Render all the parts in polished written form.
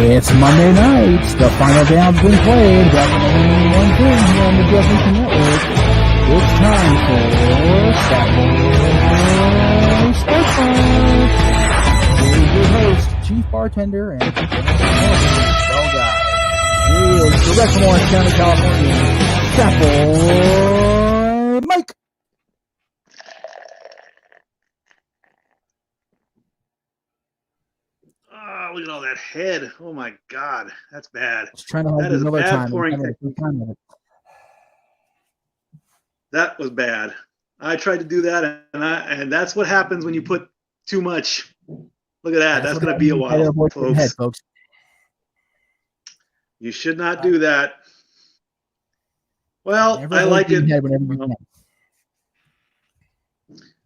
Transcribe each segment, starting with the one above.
It's Monday night. The final down's been played. Back on only one thing here on the Definition Network. It's time for Saturday Sports Bar. Here's your host, Chief Bartender, and Chief Well Guy. He is direct from Orange County, California. Sapple Mike. Oh, look at all that head. Oh, my God. That's bad. I was trying to that is another bad time. pouring. That was bad. I tried to do that, and that's what happens when you put too much. Look at that. That's going to be a while, folks. Head, folks. You should not do that. Well, I like it.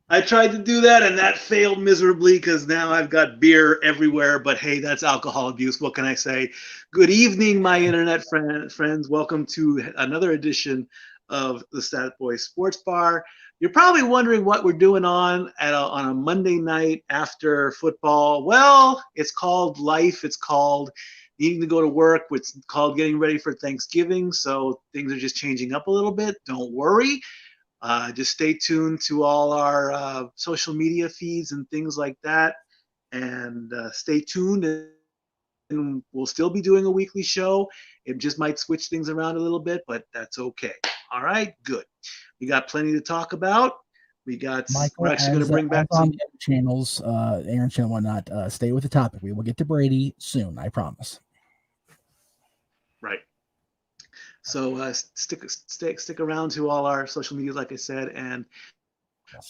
I tried to do that, and that failed miserably because now I've got beer everywhere. But, hey, that's alcohol abuse. What can I say? Good evening, my internet friends. Welcome to another edition of the Stat Boy Sports Bar. You're probably wondering what we're doing on a Monday night after football. Well, it's called life. It's called needing to go to work. It's called getting ready for Thanksgiving. So things are just changing up a little bit. Don't worry. Just stay tuned to all our social media feeds and things like that. And stay tuned. And we'll still be doing a weekly show. It just might switch things around a little bit, but that's okay. All right, good. We got plenty to talk about. Michael, we're actually going to bring back some channels, Aaron channel, whatnot. Stay with the topic. We will get to Brady soon. I promise. Right. So stick around to all our social media, like I said, and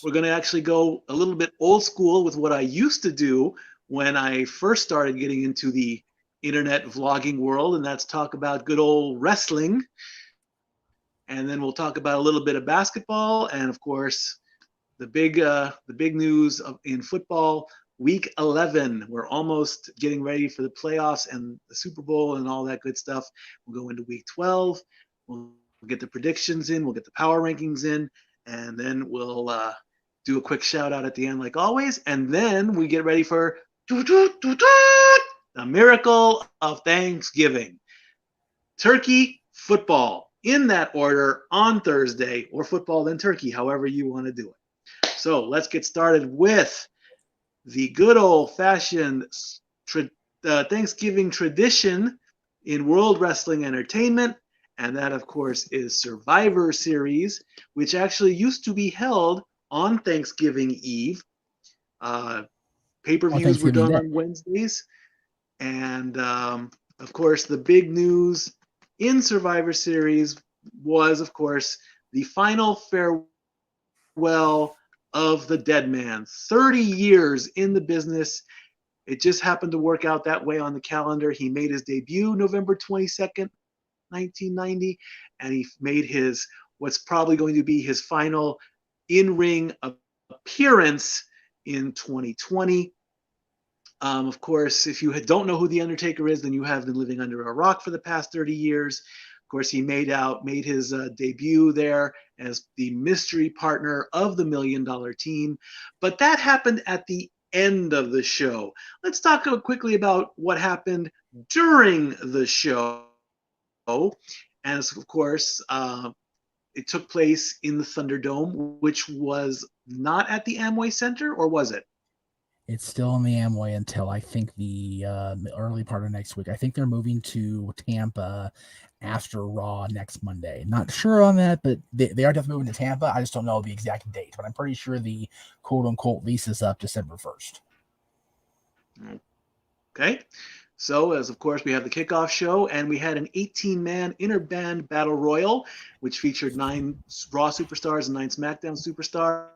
we're going to actually go a little bit old school with what I used to do when I first started getting into the internet vlogging world, and that's talk about good old wrestling. And then we'll talk about a little bit of basketball, and of course, the big news in football. Week 11, we're almost getting ready for the playoffs and the Super Bowl and all that good stuff. We'll go into week 12. We'll get the predictions in. We'll get the power rankings in. And then we'll do a quick shout out at the end like always. And then we get ready for the miracle of Thanksgiving. Turkey, football, in that order on Thursday, or football then turkey, however you want to do it. So let's get started with the good old-fashioned Thanksgiving tradition in World Wrestling Entertainment, and that, of course, is Survivor Series, which actually used to be held on Thanksgiving Eve. Pay-per-views were done on Wednesdays, and, of course, the big news in Survivor Series was, of course, the final farewell of the dead man. 30 years in the business. It just happened to work out that way on the calendar. He made his debut November 22nd, 1990, and he made what's probably going to be his final in-ring appearance in 2020. Of course, if you don't know who The Undertaker is, then you have been living under a rock for the past 30 years. Of course, he made his debut there as the mystery partner of the $1 Million Team. But that happened at the end of the show. Let's talk quickly about what happened during the show. And of course, it took place in the Thunderdome, which was not at the Amway Center, or was it? It's still in the Amway until I think the early part of next week. I think they're moving to Tampa after Raw next Monday. Not sure on that, but they are definitely moving to Tampa. I just don't know the exact date, but I'm pretty sure the quote-unquote lease is up December 1st. Okay. So, as of course, we have the kickoff show, and we had an 18-man interband battle royal, which featured 9 Raw superstars and 9 SmackDown superstars.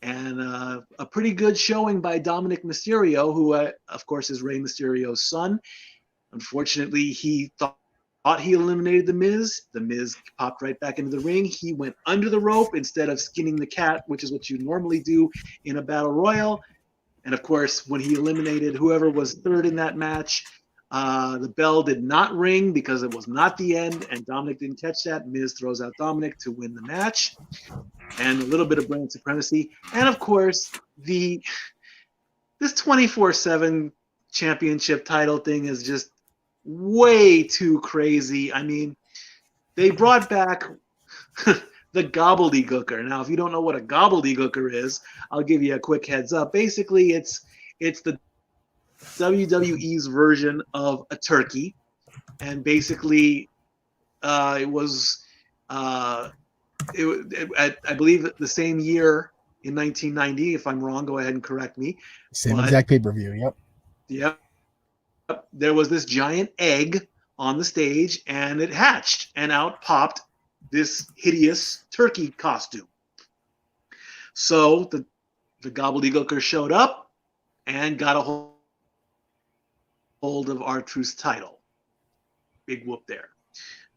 And a pretty good showing by Dominic Mysterio, who, of course, is Rey Mysterio's son. Unfortunately, he thought he eliminated The Miz. The Miz popped right back into the ring. He went under the rope instead of skinning the cat, which is what you normally do in a battle royal. And, of course, when he eliminated whoever was third in that match, the bell did not ring because it was not the end, and Dominic didn't catch that. Miz throws out Dominic to win the match. And a little bit of brand supremacy. And, of course, this 24/7 championship title thing is just way too crazy. I mean, they brought back the gobbledygooker. Now, if you don't know what a gobbledygooker is, I'll give you a quick heads up. Basically, it's the WWE's version of a turkey, and basically, it was I believe the same year in 1990. If I'm wrong, go ahead and correct me. Same But exact pay-per-view. Yep. yep, there was this giant egg on the stage, and it hatched, and out popped this hideous turkey costume. So the gobbledygooker showed up and got a hold of R-Truth's title. Big whoop there.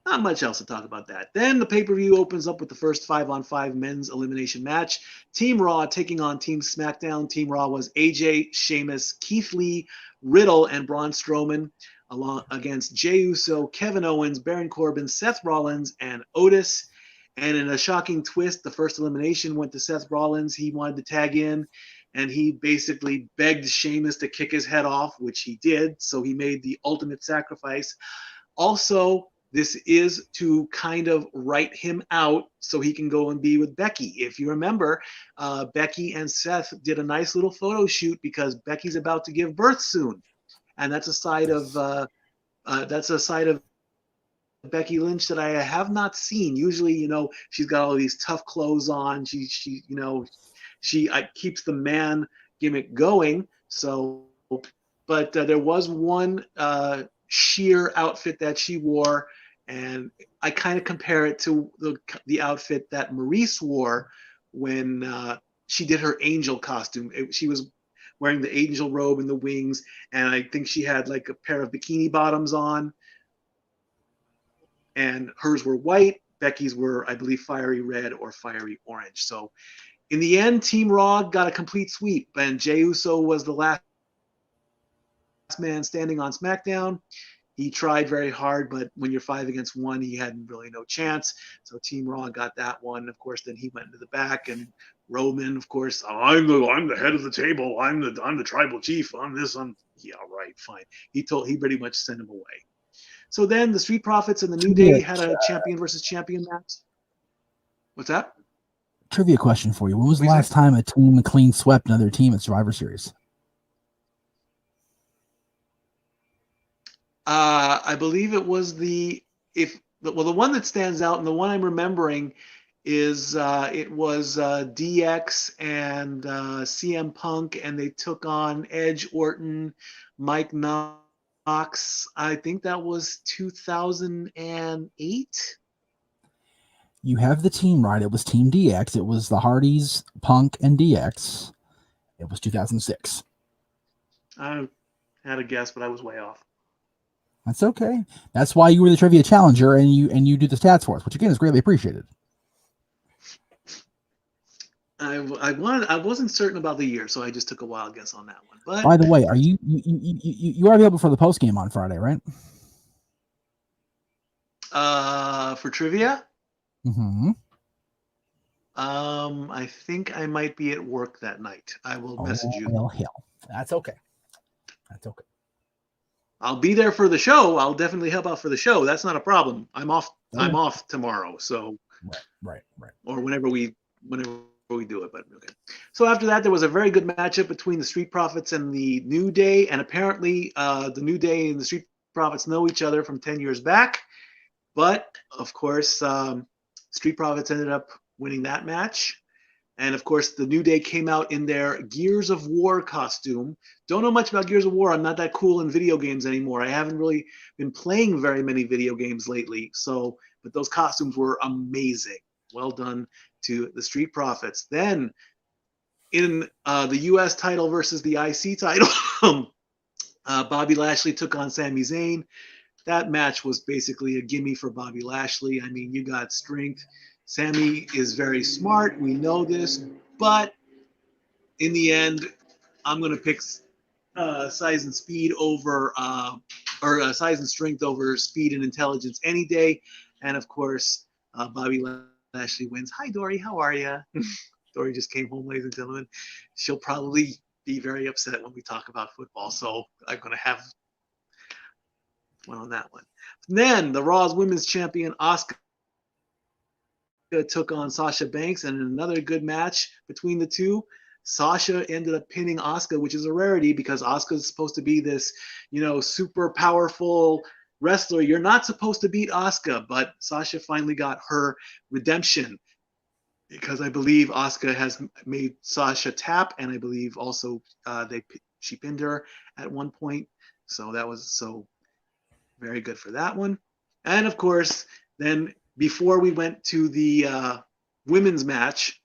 Not much else to talk about that. Then the pay-per-view opens up with the first 5-on-5 men's elimination match. Team Raw taking on Team SmackDown. Team Raw was AJ, Sheamus, Keith Lee, Riddle, and Braun Strowman along against Jey Uso, Kevin Owens, Baron Corbin, Seth Rollins, and Otis. And in a shocking twist, the first elimination went to Seth Rollins. He wanted to tag in, and he basically begged Sheamus to kick his head off, which he did. So he made the ultimate sacrifice. Also, this is to kind of write him out so he can go and be with Becky. If you remember, Becky and Seth did a nice little photo shoot because Becky's about to give birth soon, and that's a side of Becky Lynch that I have not seen. Usually, she's got all these tough clothes on. She keeps the man gimmick going. So, but there was one sheer outfit that she wore, and I kind of compare it to the outfit that Maurice wore when she did her angel costume. She was wearing the angel robe and the wings, and I think she had like a pair of bikini bottoms on, and hers were white. Becky's were, I believe, fiery red or fiery orange. So in the end, Team Raw got a complete sweep, and Jey Uso was the last man standing on SmackDown. He tried very hard, but when you're 5 against 1, he had really no chance. So Team Raw got that one. Of course, then he went into the back, and Roman, of course, I'm the head of the table. I'm the tribal chief. Yeah, right, fine. He pretty much sent him away. So then the Street Profits and the New Day had a champion versus champion match. What's that? Trivia question for you: when was the last time a team clean swept another team at Survivor Series? I believe it was the one that stands out, and the one I'm remembering is it was DX and CM Punk, and they took on Edge, Orton, Mike Knox. I think that was 2008. You have the team right. It was Team DX. It was the Hardys, Punk, and DX. It was 2006. I had a guess, but I was way off. That's okay. That's why you were the trivia challenger, and you do the stats for us, which again is greatly appreciated. I wasn't certain about the year, so I just took a wild guess on that one. But by the way, are you are available for the post game on Friday, right? For trivia? Mm-hmm. I think I might be at work that night. I will message you. Hell. That's okay. I'll be there for the show. I'll definitely help out for the show. That's not a problem. I'm off. Okay. I'm off tomorrow. So right. Or whenever we do it. But okay. So after that, there was a very good matchup between the Street Profits and the New Day, and apparently the New Day and the Street Profits know each other from 10 years back. But of course, Street Profits ended up winning that match. And of course, the New Day came out in their Gears of War costume. Don't know much about Gears of War. I'm not that cool in video games anymore. I haven't really been playing very many video games lately. But those costumes were amazing. Well done to the Street Profits. Then in the U.S. title versus the IC title, Bobby Lashley took on Sami Zayn. That match was basically a gimme for Bobby Lashley. I mean, you got strength. Sami is very smart. We know this. But in the end, I'm going to pick size and speed over, size and strength over speed and intelligence any day. And of course, Bobby Lashley wins. Hi, Dory. How are you? Dory just came home, ladies and gentlemen. She'll probably be very upset when we talk about football. So I'm going to have Went on that one. Then the Raw's Women's Champion Asuka took on Sasha Banks, and in another good match between the two, Sasha ended up pinning Asuka, which is a rarity because Asuka is supposed to be this, super powerful wrestler. You're not supposed to beat Asuka, but Sasha finally got her redemption because I believe Asuka has made Sasha tap, and I believe also she pinned her at one point. So that was very good for that one. And of course, then before we went to the women's match,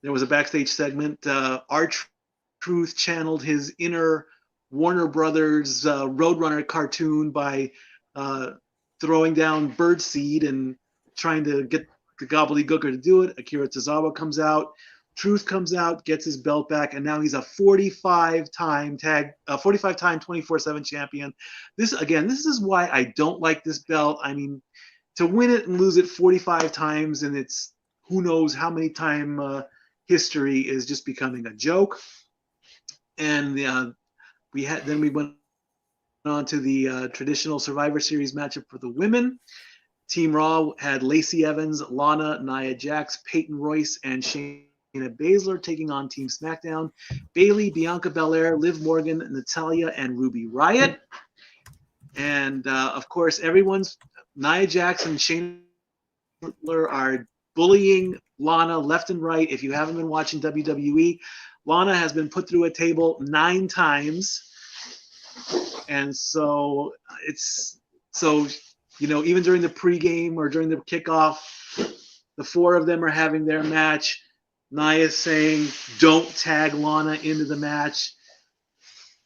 there was a backstage segment. R-Truth channeled his inner Warner Brothers Roadrunner cartoon by throwing down birdseed and trying to get the gobbledygooker to do it. Akira Tozawa comes out. Truth comes out, gets his belt back, and now he's a 45-time 24/7 champion. This is why I don't like this belt. I mean, to win it and lose it 45 times, and it's who knows how many time history is just becoming a joke. And we went on to the traditional Survivor Series matchup for the women. Team Raw had Lacey Evans, Lana, Nia Jax, Peyton Royce, and Shayna Baszler taking on Team SmackDown. Bayley, Bianca Belair, Liv Morgan, Natalya, and Ruby Riott. And of course, Nia Jax and Shayna Baszler are bullying Lana left and right. If you haven't been watching WWE, Lana has been put through a table 9 times. And so even during the pregame or during the kickoff, the 4 of them are having their match. Nia's saying, don't tag Lana into the match.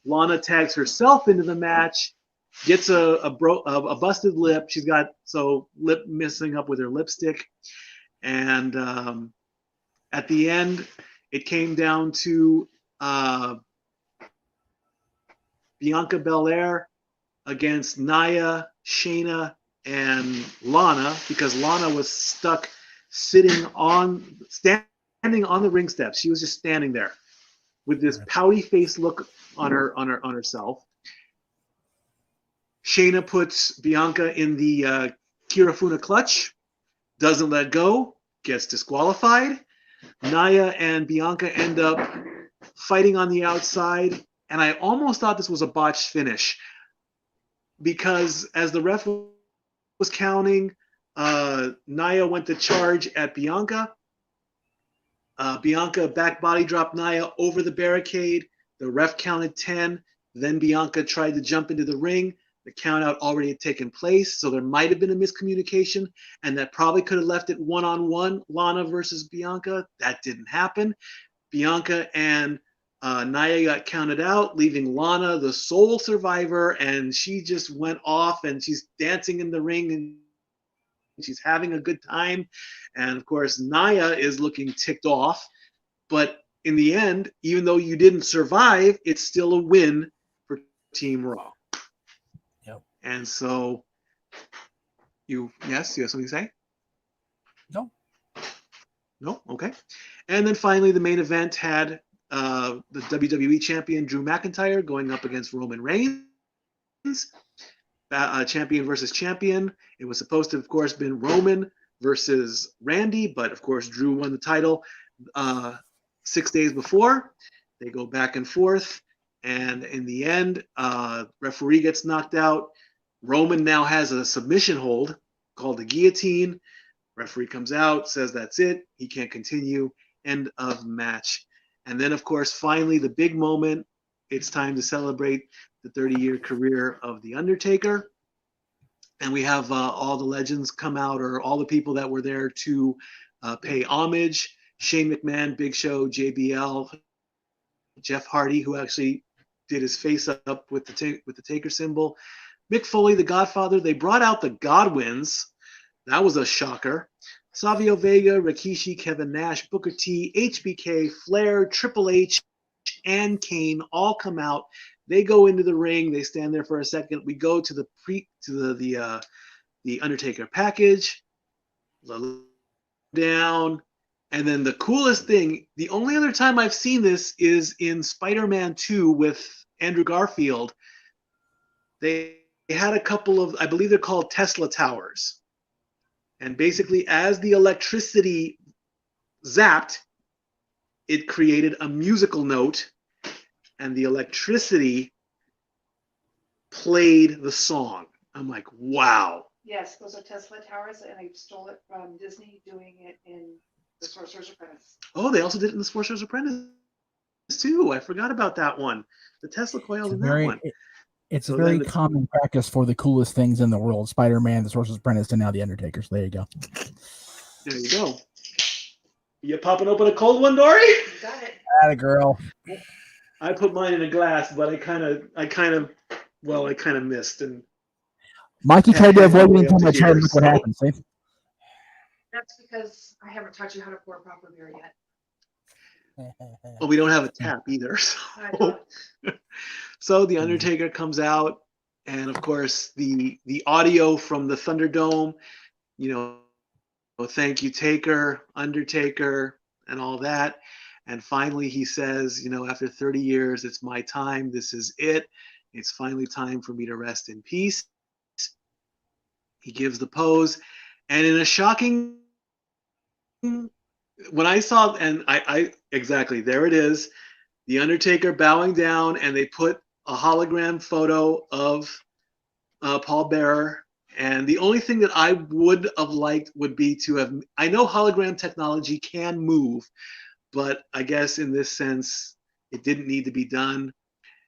Lana tags herself into the match, gets a busted lip. She's got lip messing up with her lipstick. And at the end, it came down to Bianca Belair against Nia, Shayna, and Lana, because Lana was stuck standing on the ring steps. She was just standing there with this pouty face look on herself. Shayna puts Bianca in the Kirifuna clutch, doesn't let go, gets disqualified. Nia and Bianca end up fighting on the outside, and I almost thought this was a botched finish because as the ref was counting, Nia went to charge at Bianca. Bianca back body dropped Nia over the barricade. The ref counted 10. Then Bianca tried to jump into the ring. The count out already had taken place, so there might have been a miscommunication, and that probably could have left it one-on-one, Lana versus Bianca. That didn't happen. Bianca and Nia got counted out, leaving Lana the sole survivor, and she just went off, and she's dancing in the ring, and she's having a good time. And of course, Nia is looking ticked off, but in the end, even though you didn't survive, it's still a win for Team Raw. Yep. And so, you have something to say? No. No? Okay. And then finally, the main event had the WWE champion Drew McIntyre going up against Roman Reigns. Champion versus champion. It was supposed to, of course, been Roman versus Randy, but of course, Drew won the title 6 days before. They go back and forth, and in the end, referee gets knocked out. Roman now has a submission hold called the guillotine. Referee comes out, says that's it. He can't continue. End of match. And then, of course, finally, the big moment. It's time to celebrate the 30-year career of The Undertaker. And we have all the legends come out, or all the people that were there to pay homage. Shane McMahon, Big Show, JBL, Jeff Hardy, who actually did his face up with the Taker symbol. Mick Foley, the Godfather. They brought out the Godwins. That was a shocker. Savio Vega, Rikishi, Kevin Nash, Booker T, HBK, Flair, Triple H, and Kane all come out. They go into the ring. They stand there for a second. We go to the Undertaker package. Down. And then the coolest thing, the only other time I've seen this is in Spider-Man 2 with Andrew Garfield. They had a couple of, I believe they're called Tesla towers. And basically, as the electricity zapped, it created a musical note, and the electricity played the song. I'm like, wow. Yes, those are Tesla towers, and I stole it from Disney doing it in The Sorcerer's Apprentice. Oh, they also did it in The Sorcerer's Apprentice too. I forgot about that one. The Tesla coils in that one. It's a very common practice for the coolest things in the world: Spider-Man, The Sorcerer's Apprentice, and now The Undertaker. So there you go. There you go. You popping open a cold one, Dory? You got it. Atta girl. I put mine in a glass, but I kind of missed. And Mikey tried to avoid me until my chair. Look what happened. See? That's because I haven't taught you how to pour proper beer yet. Well, we don't have a tap either. So the Undertaker comes out, and of course the audio from the Thunderdome, thank you, Taker, Undertaker, and all that. And finally he says, after 30 years, it's my time. This is it. It's finally time for me to rest in peace. He gives the pose, and in a shocking, when I saw, and I exactly, there it is, the Undertaker bowing down, and they put a hologram photo of Paul Bearer. And the only thing that I would have liked would be to have, I know hologram technology can move, but I guess in this sense, it didn't need to be done.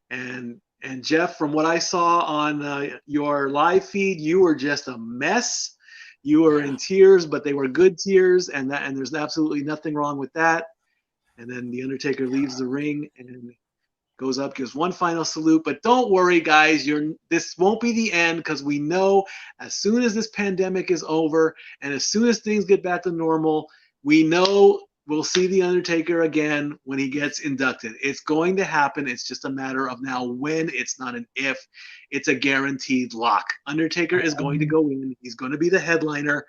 And Jeff, from what I saw on your live feed, you were just a mess. You were in tears, but they were good tears, and there's absolutely nothing wrong with that. And then the Undertaker leaves the ring and goes up, gives one final salute. But don't worry, guys, this won't be the end, because we know as soon as this pandemic is over and as soon as things get back to normal, we know we'll see the Undertaker again when he gets inducted. It's going to happen. It's just a matter of now when. It's not an if. It's a guaranteed lock. Undertaker is going to go in. He's going to be the headliner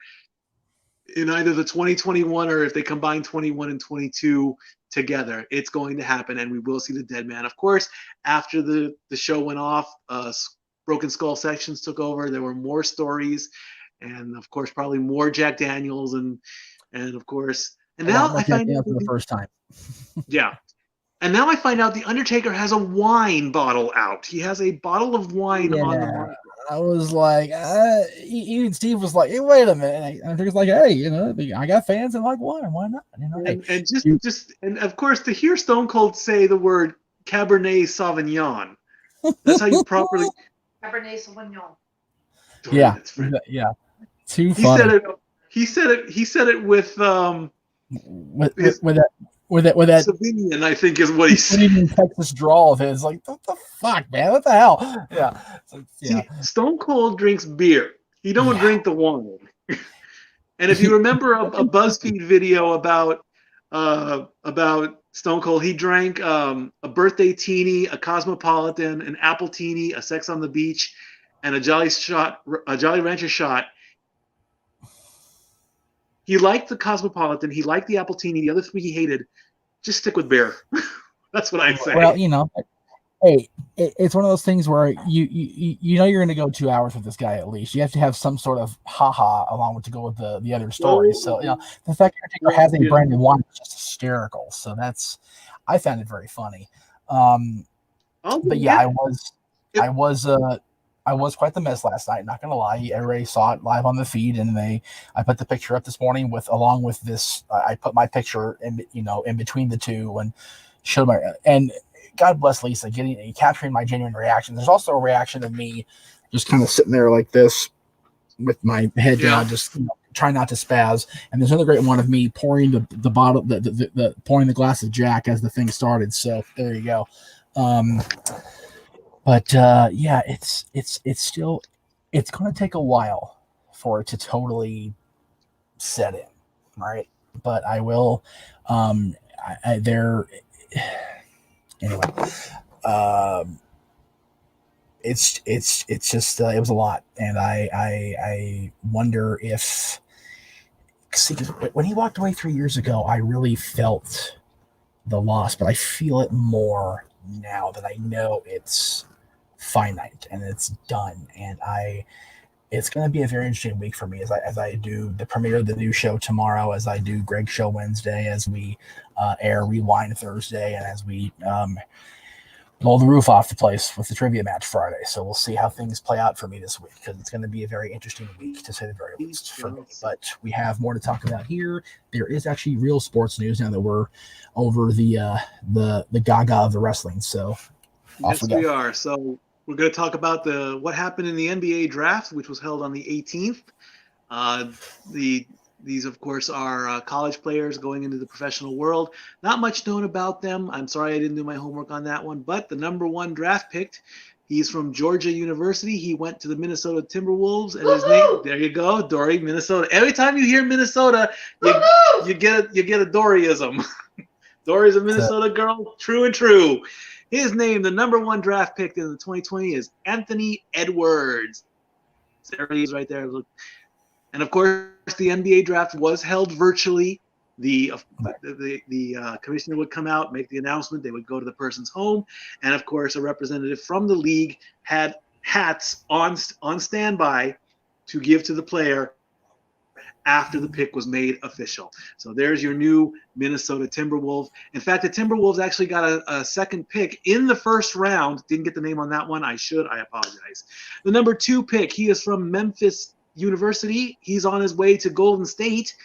in either the 2021 or if they combine 21 and 22 together. It's going to happen, and we will see the Dead Man. Of course, after the show went off, Broken Skull Sections took over. There were more stories, and of course, probably more Jack Daniels, and of course, and now I find out for the first time. Yeah. And now I find out the Undertaker has a wine bottle out. He has a bottle of wine on the market. I was like, even Steve was like, hey, wait a minute. And Undertaker's like, hey, I got fans that like wine. Why not? And of course, to hear Stone Cold say the word Cabernet Sauvignon, that's how you properly. Cabernet Sauvignon. Yeah. Yeah. Too funny. He said it with that Sauvignon, I think is what he said. Texas drawl of his, like, what the fuck, man? What the hell? Yeah. See, Stone Cold drinks beer. He don't drink the wine. And if you remember a BuzzFeed video about Stone Cold, he drank a birthday teeny, a Cosmopolitan, an apple teeny, a Sex on the Beach, and a Jolly Rancher shot. He liked the Cosmopolitan. He liked the Appletini. The other three he hated. Just stick with beer. That's what I'd say. Well, hey, it's one of those things where you know you're going to go 2 hours with this guy at least. You have to have some sort of ha-ha along with to go with the other stories. So, the fact that has a brand new wine is just hysterical. So I found it very funny. But yeah, I was quite the mess last night. Not gonna lie, everybody saw it live on the feed, and I put the picture up this morning along with this. I put my picture in between the two and showed and God bless Lisa capturing my genuine reaction. There's also a reaction of me just kind of sitting there like this with my head down, just trying not to spaz. And there's another great one of me pouring the bottle, pouring the glass of Jack as the thing started. So there you go. But yeah, it's still, it's going to take a while for it to totally set in, right? But I will. Anyway. It's just it was a lot, and I wonder if, see, when he walked away 3 years ago, I really felt the loss, but I feel it more now that I know it's finite and it's done. And it's going to be a very interesting week for me as I do the premiere of the new show tomorrow, as I do Greg's show Wednesday, as we air Rewind Thursday, and as we blow the roof off the place with the trivia match Friday. So we'll see how things play out for me this week, because it's going to be a very interesting week, to say the very least, for me. But we have more to talk about here. There is actually real sports news now that we're over the gaga of the wrestling. So yes, we are. So we're going to talk about what happened in the NBA draft, which was held on the 18th. These, of course, are college players going into the professional world. Not much known about them. I'm sorry I didn't do my homework on that one. But the number 1 draft pick, he's from Georgia University. He went to the Minnesota Timberwolves, and his name. There you go, Dory, Minnesota. Every time you hear Minnesota, you get a Doryism. Dory's a Minnesota girl, true and true. His name, the number 1 draft pick in the 2020, is Anthony Edwards. There he is, right there. Look. And of course, the NBA draft was held virtually. The commissioner would come out, make the announcement. They would go to the person's home, and of course, a representative from the league had hats on standby to give to the player after the pick was made official. So there's your new Minnesota Timberwolves. In fact, the Timberwolves actually got a second pick in the first round. Didn't get the name on that one. I apologize. The number 2 pick, he is from Memphis University. He's on his way to Golden State.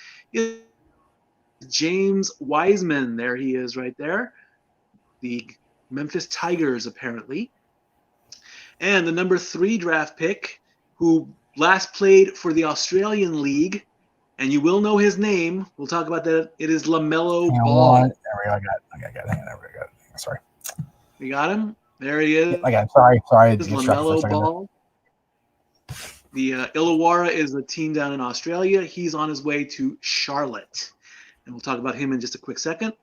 James Wiseman. There he is right there. The Memphis Tigers, apparently. And the number 3 draft pick, who last played for the Australian League, and you will know his name. We'll talk about that. It is LaMelo Ball. There we go. I got it. Sorry. You got him? There he is. I got it. Sorry. LaMelo Ball. The Illawarra is a team down in Australia. He's on his way to Charlotte. And we'll talk about him in just a quick second.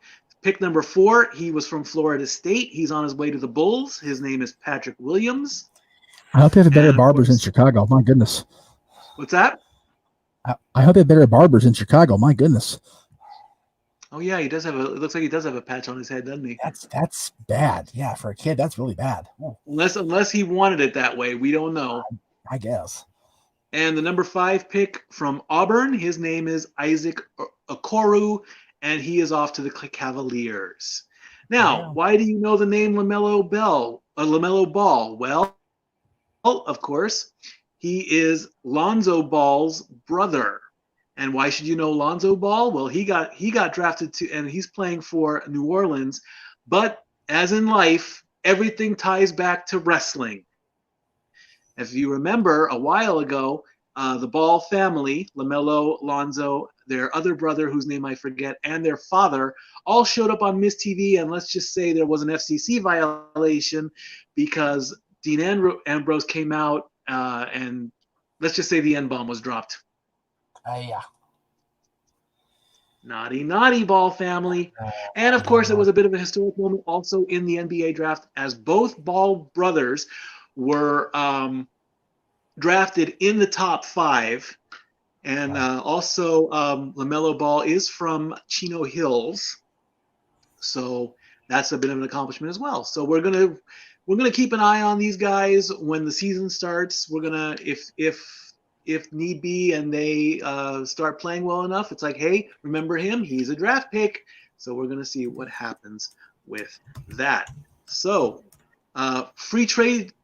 Pick number 4, he was from Florida State. He's on his way to the Bulls. His name is Patrick Williams. I hope they have better barbers in Chicago. My goodness. What's that? I hope they have better barbers in Chicago. My goodness. Oh, yeah, it looks like he does have a patch on his head, doesn't he? That's bad. Yeah, for a kid, that's really bad. Oh. Unless he wanted it that way. We don't know. I guess. And the number 5 pick from Auburn, his name is Isaac Okoro, and he is off to the Cavaliers. Now, why do you know the name LaMelo Ball? Well, of course, he is Lonzo Ball's brother. And why should you know Lonzo Ball? Well, he got drafted to, and he's playing for New Orleans. But as in life, everything ties back to wrestling. If you remember, a while ago, the Ball family, LaMelo, Lonzo, their other brother, whose name I forget, and their father, all showed up on Miss TV, and let's just say there was an FCC violation because Dean Ambrose came out, and let's just say the N-bomb was dropped. Yeah. Naughty Ball family. And of course, it was a bit of a historic moment also in the NBA draft, as both Ball brothers were drafted in the top 5. And also LaMelo Ball is from Chino Hills. So that's a bit of an accomplishment as well. So we're gonna keep an eye on these guys when the season starts. We're gonna, if need be, and they start playing well enough, it's like, hey, remember him? He's a draft pick. So we're gonna see what happens with that. So free trade,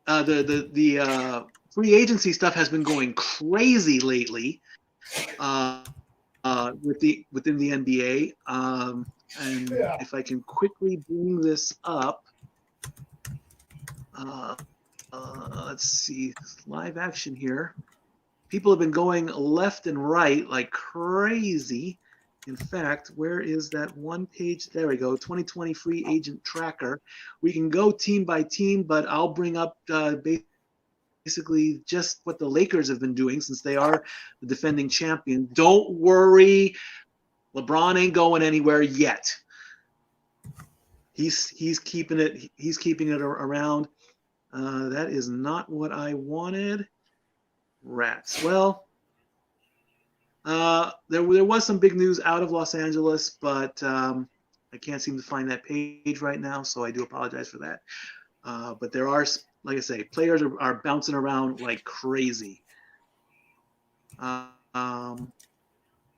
the free agency stuff has been going crazy lately within the NBA. If I can quickly bring this up, let's see, live action here. People have been going left and right like crazy. In fact, where is that one page? There we go, 2020 free agent tracker. We can go team by team, but I'll bring up basically just what the Lakers have been doing since they are the defending champion. Don't worry, LeBron ain't going anywhere yet. He's keeping it. He's keeping it around. That is not what I wanted. Rats. Well, there was some big news out of Los Angeles, but I can't seem to find that page right now, so I do apologize for that. But there are like I say, players are bouncing around like crazy.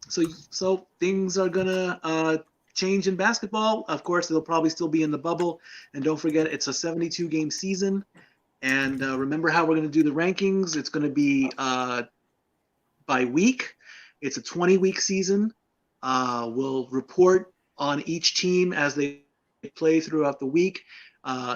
So things are gonna change in basketball. Of course, they'll probably still be in the bubble, and don't forget it's a 72 game season. And remember how we're going to do the rankings? It's going to be by week. It's a 20-week season. We'll report on each team as they play throughout the week.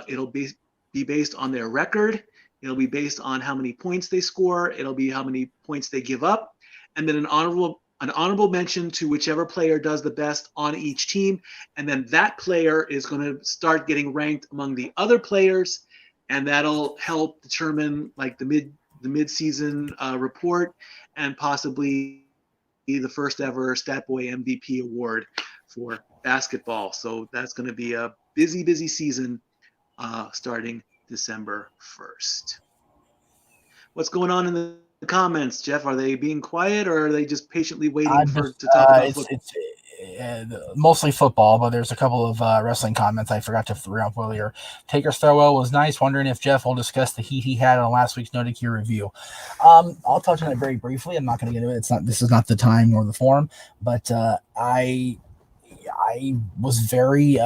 It'll be based on their record. It'll be based on how many points they score. It'll be how many points they give up. And then an honorable mention to whichever player does the best on each team. And then that player is going to start getting ranked among the other players, and that'll help determine like the mid-season report and possibly the first ever Stat Boy MVP award for basketball. So that's going to be a busy season starting December 1st. What's going on in the comments, Jeff? Are they being quiet, or are they just patiently waiting to talk about football? It's mostly football, but there's a couple of wrestling comments I forgot to throw up earlier. Taker's farewell was nice. Wondering if Jeff will discuss the heat he had on last week's No DQ review. I'll touch on it very briefly. I'm not going to get into it. This is not the time nor the forum, but I was very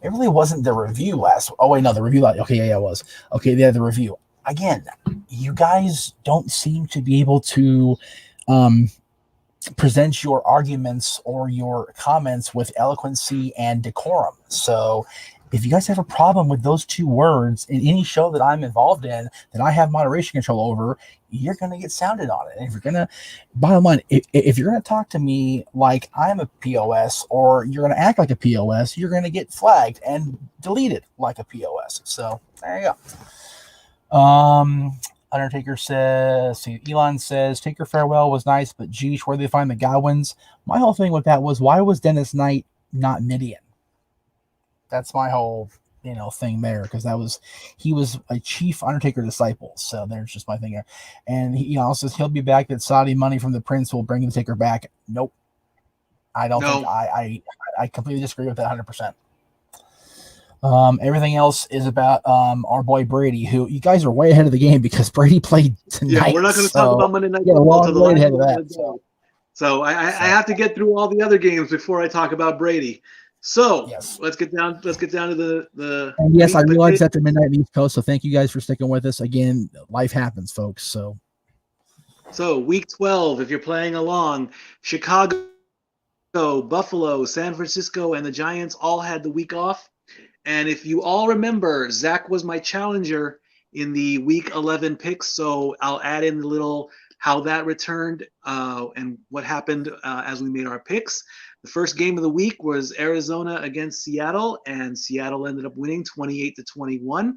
it really wasn't the review last. Oh wait, no, the review. Okay, yeah, it was. Okay, yeah, the review. Again, you guys don't seem to be able to present your arguments or your comments with eloquency and decorum. So if you guys have a problem with those two words in any show that I'm involved in, that I have moderation control over, you're going to get sounded on it. And if you're going to, bottom line, if you're going to talk to me like I'm a POS, or you're going to act like a POS, you're going to get flagged and deleted like a POS. So there you go. Undertaker says, Elon says, Taker farewell was nice, but geesh, where do they find the Godwins? My whole thing with that was, why was Dennis Knight not Midian? That's my whole, thing there, because he was a chief Undertaker disciple. So there's just my thing there. And he also says he'll be back, that Saudi money from the prince will bring the Taker back. Nope. I don't think I completely disagree with that 100%. Everything else is about our boy Brady, who you guys are way ahead of the game because Brady played tonight. Yeah, we're not going to talk about Monday Night Football till the last ahead of that. So I have to get through all the other games before I talk about Brady. So yes. let's get down to the. And yes, I realize after midnight in the East Coast. So thank you guys for sticking with us. Again, life happens, folks. So week 12, if you're playing along, Chicago, Buffalo, San Francisco, and the Giants all had the week off. And if you all remember, Zach was my challenger in the week 11 picks. So I'll add in the little how that returned and what happened as we made our picks. The first game of the week was Arizona against Seattle, and Seattle ended up winning 28-21.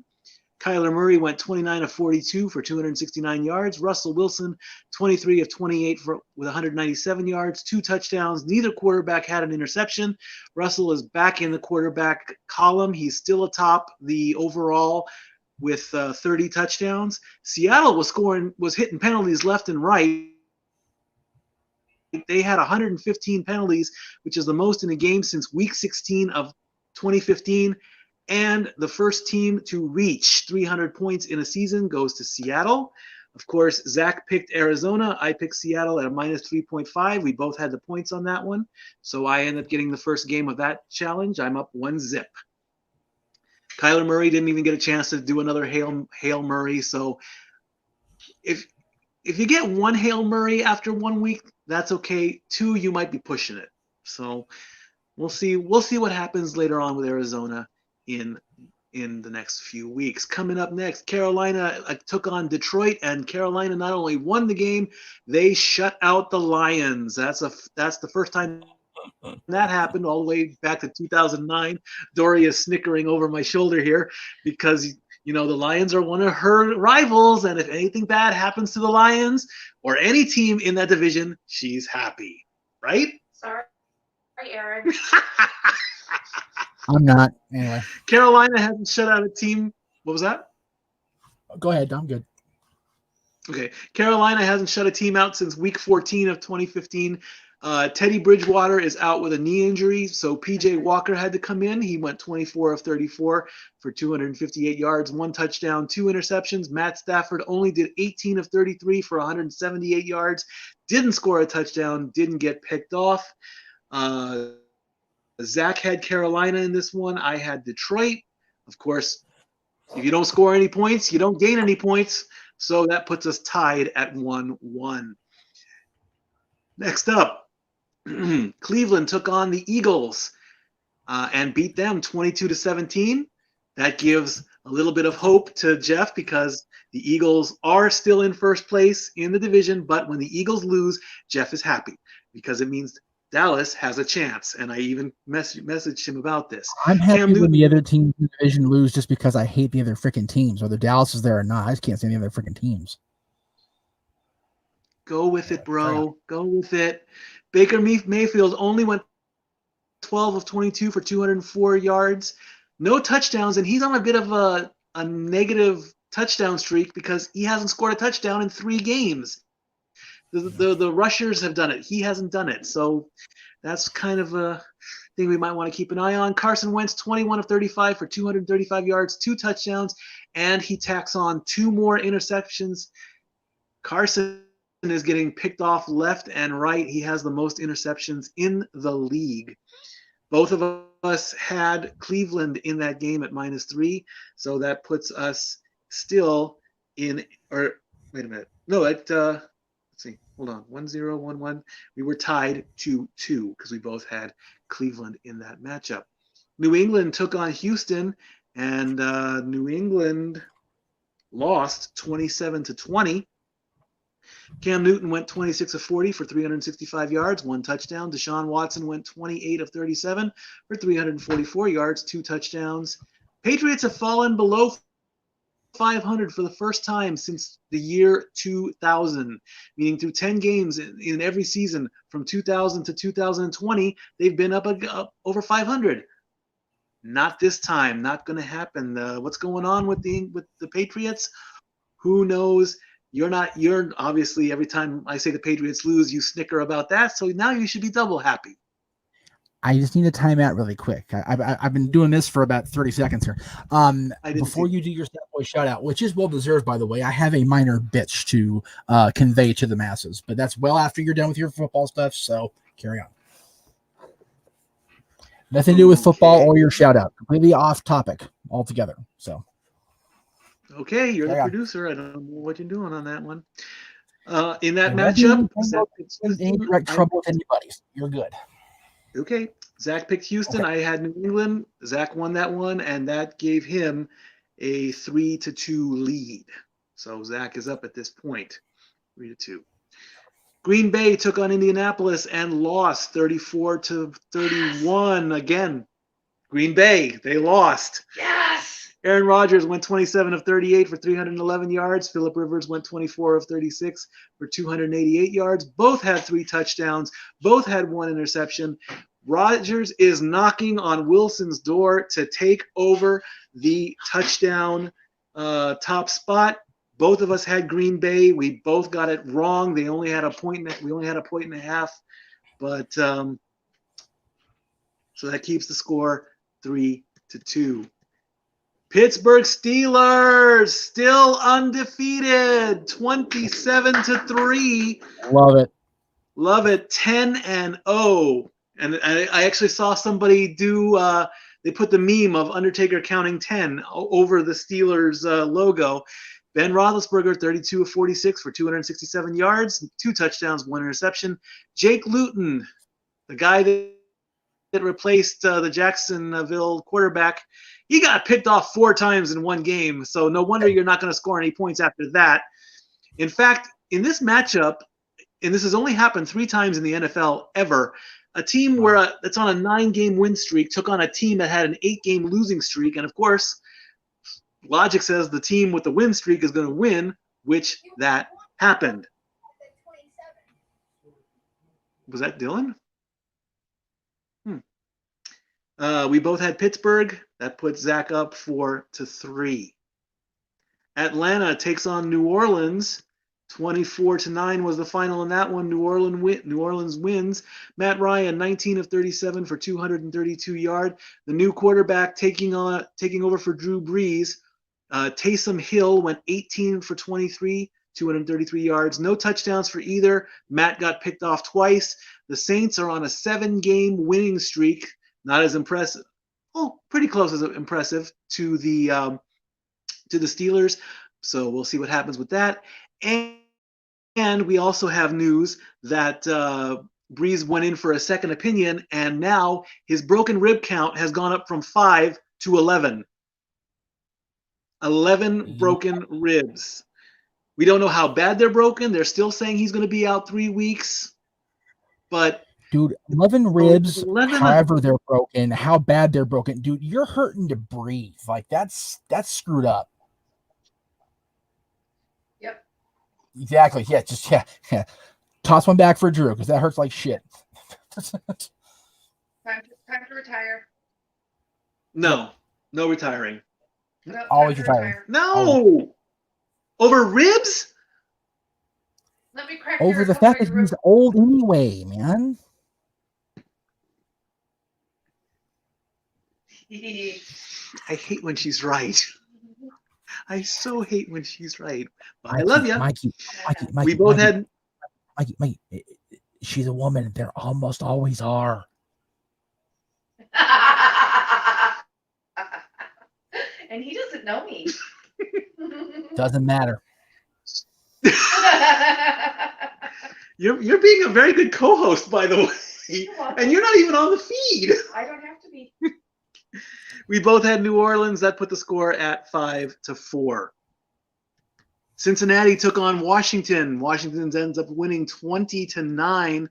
Kyler Murray went 29 of 42 for 269 yards. Russell Wilson, 23 of 28 with 197 yards, 2 touchdowns. Neither quarterback had an interception. Russell is back in the quarterback column. He's still atop the overall with 30 touchdowns. Seattle was hitting penalties left and right. They had 115 penalties, which is the most in a game since week 16 of 2015. And the first team to reach 300 points in a season goes to Seattle. Of course, Zach picked Arizona. I picked Seattle at a minus 3.5. We both had the points on that one. So I ended up getting the first game of that challenge. I'm up 1-0. Kyler Murray didn't even get a chance to do another Hail Murray. So if you get one Hail Murray after 1 week, that's okay. 2, you might be pushing it. So we'll see what happens later on with Arizona in the next few weeks. Coming up next, Carolina took on Detroit, and Carolina not only won the game, they shut out the Lions. That's the first time that happened, all the way back to 2009. Dory is snickering over my shoulder here because the Lions are one of her rivals, and if anything bad happens to the Lions or any team in that division, she's happy, right? Sorry, Aaron. I'm not. Anyway. Carolina hasn't shut out a team. What was that? Go ahead. I'm good. Okay. Carolina hasn't shut a team out since week 14 of 2015. Teddy Bridgewater is out with a knee injury, so P.J. Walker had to come in. He went 24 of 34 for 258 yards, 1 touchdown, 2 interceptions. Matt Stafford only did 18 of 33 for 178 yards, didn't score a touchdown, didn't get picked off. Zach had Carolina in this one. I had Detroit. Of course, if you don't score any points, you don't gain any points. So that puts us tied at 1-1. Next up, Cleveland took on the Eagles and beat them 22-17. That gives a little bit of hope to Jeff because the Eagles are still in first place in the division. But when the Eagles lose, Jeff is happy because it means Dallas has a chance. And I even messaged him about this. I'm happy when the other teams in the division lose just because I hate the other freaking teams, whether Dallas is there or not. I just can't stand the other freaking teams. Go with it, bro. Go with it. Baker Mayfield only went 12 of 22 for 204 yards, no touchdowns, and he's on a bit of a negative touchdown streak because he hasn't scored a touchdown in 3 games. The rushers have done it. He hasn't done it. So that's kind of a thing we might want to keep an eye on. Carson Wentz, 21 of 35 for 235 yards, 2 touchdowns, and he tacks on 2 more interceptions. Carson is getting picked off left and right. He has the most interceptions in the league. Both of us had Cleveland in that game at -3, so that puts us still in, or wait a minute. No, let's see. Hold on. 1-0, 1-1. We were tied 2-2 because we both had Cleveland in that matchup. New England took on Houston, and New England lost 27-20. Cam Newton went 26 of 40 for 365 yards, 1 touchdown. Deshaun Watson went 28 of 37 for 344 yards, 2 touchdowns. Patriots have fallen below 500 for the first time since the year 2000, meaning through 10 games in every season from 2000 to 2020, they've been up over 500. Not this time. Not going to happen. What's going on with the Patriots? Who knows? You're obviously, every time I say the Patriots lose, you snicker about that. So now you should be double happy. I just need a timeout really quick. I've been doing this for about 30 seconds here. Before you do your Stat Boy shout out, which is well deserved, by the way, I have a minor bitch to convey to the masses, but that's well after you're done with your football stuff. So carry on. Nothing to do with football or your shout out. Completely off topic altogether. So. Okay, you're the producer. I don't know what you're doing on that one. In that matchup, ain't direct trouble with anybody. You're good. Okay, Zach picked Houston. Okay. I had New England. Zach won that one, and that gave him a 3-2 lead. So Zach is up at this point, 3-2. Green Bay took on Indianapolis and lost 34-31. Again, Green Bay, they lost. Yes. Aaron Rodgers went 27 of 38 for 311 yards. Phillip Rivers went 24 of 36 for 288 yards. Both had 3 touchdowns. Both had 1 interception. Rodgers is knocking on Wilson's door to take over the touchdown top spot. Both of us had Green Bay. We both got it wrong. They only had a point. We only had a point and a half. But so that keeps the score 3-2. Pittsburgh Steelers still undefeated, 27-3. Love it. Love it. 10-0. And I actually saw somebody do. They put the meme of Undertaker counting 10 over the Steelers logo. Ben Roethlisberger, 32 of 46 for 267 yards, 2 touchdowns, 1 interception. Jake Luton, the guy that replaced the Jacksonville quarterback, he got picked off 4 times in one game. So no wonder you're not going to score any points after that. In fact, in this matchup, and this has only happened 3 times in the NFL ever, a team that's on a 9-game win streak took on a team that had an 8-game losing streak. And of course, logic says the team with the win streak is going to win, which that happened. Was that Dylan? We both had Pittsburgh. That puts Zach up 4-3. Atlanta takes on New Orleans. 24-9 was the final in that one. New Orleans wins. Matt Ryan, 19 of 37 for 232 yards. The new quarterback taking over for Drew Brees. Taysom Hill went 18 for 23, 233 yards. No touchdowns for either. Matt got picked off twice. The Saints are on a 7-game winning streak. Not as impressive. Oh, pretty close as impressive to the Steelers. So we'll see what happens with that. And we also have news that Breeze went in for a second opinion, and now his broken rib count has gone up from 5 to 11. 11 broken ribs. We don't know how bad they're broken. They're still saying he's going to be out 3 weeks. But dude, 11 ribs, however they're broken, how bad they're broken, dude, you're hurting to breathe. Like that's screwed up. Yep. Exactly. Yeah. Toss one back for Drew because that hurts like shit. Time to retire. No retiring. No, Always retiring. No. Always. Over ribs? Let me crack Over the fact that he's old anyway, man. I hate when she's right. I so hate when she's right. But Mikey, I love you. Mikey, we both had. Mikey, she's a woman. There almost always are. And he doesn't know me. Doesn't matter. You're being a very good co-host, by the way. And you're not even on the feed. I don't have to be. We both had New Orleans. That put the score at 5-4. Cincinnati took on Washington. Washington ends up winning 20-9.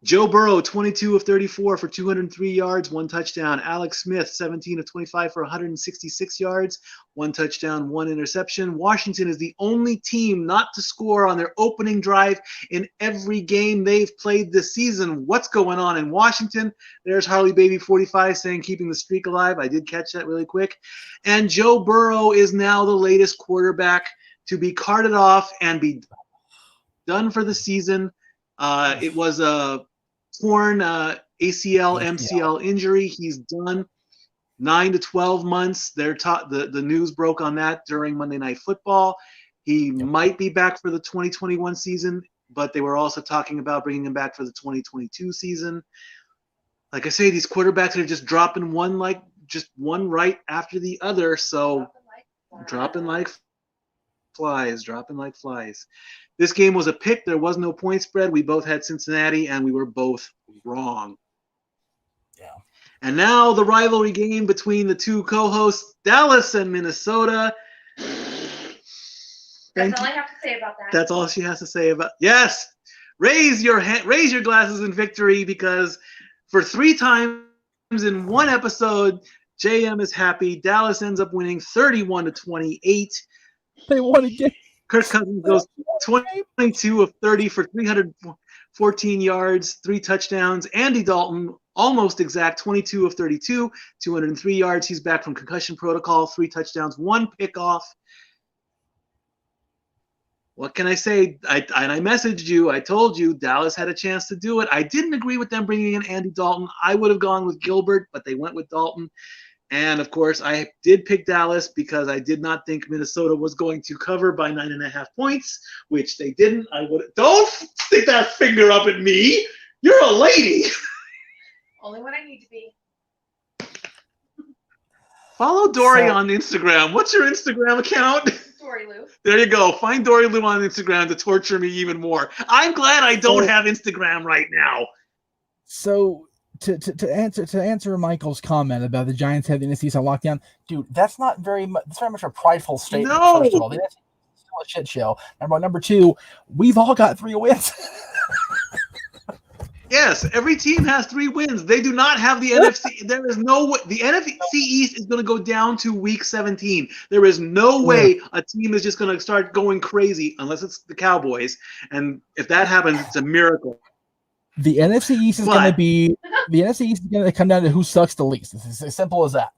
Joe Burrow, 22 of 34 for 203 yards, 1 touchdown. Alex Smith, 17 of 25 for 166 yards, 1 touchdown, 1 interception. Washington is the only team not to score on their opening drive in every game they've played this season. What's going on in Washington? There's Harley Baby 45 saying keeping the streak alive. I did catch that really quick. And Joe Burrow is now the latest quarterback to be carted off and be done for the season. It was a torn ACL, MCL injury. He's done. 9 to 12 months. The news broke on that during Monday Night Football. He might be back for the 2021 season, but they were also talking about bringing him back for the 2022 season. Like I say, these quarterbacks are just dropping one right after the other. So dropping like flies. This game was a pick. There was no point spread. We both had Cincinnati, and we were both wrong. Yeah. And now the rivalry game between the two co-hosts, Dallas and Minnesota. That's all I have to say about that. That's all she has to say about. Yes, raise your glasses in victory, because for 3 times in one episode, JM is happy. Dallas ends up winning 31-28. They won again. Kirk Cousins goes 22 of 30 for 314 yards, 3 touchdowns. Andy Dalton, almost exact, 22 of 32, 203 yards. He's back from concussion protocol, 3 touchdowns, 1 pickoff. What can I say? I messaged you. I told you Dallas had a chance to do it. I didn't agree with them bringing in Andy Dalton. I would have gone with Gilbert, but they went with Dalton. And, of course, I did pick Dallas because I did not think Minnesota was going to cover by 9.5 points, which they didn't. Don't stick that finger up at me. You're a lady. Only when I need to be. Follow Dory on Instagram. What's your Instagram account? Dory Lou. There you go. Find Dory Lou on Instagram to torture me even more. I'm glad I don't have Instagram right now. So to answer Michael's comment about the Giants having the season on lockdown, dude, that's not very much. It's very much a prideful statement. No. First of all, it's still a shit show. Number 2, we've all got 3 wins. Yes, every team has 3 wins. They do not have the NFC. There is no way. The NFC East is going to go down to week 17. There is no way a team is just going to start going crazy unless it's the Cowboys. And if that happens, it's a miracle. The NFC East is going to come down to who sucks the least. It's as simple as that.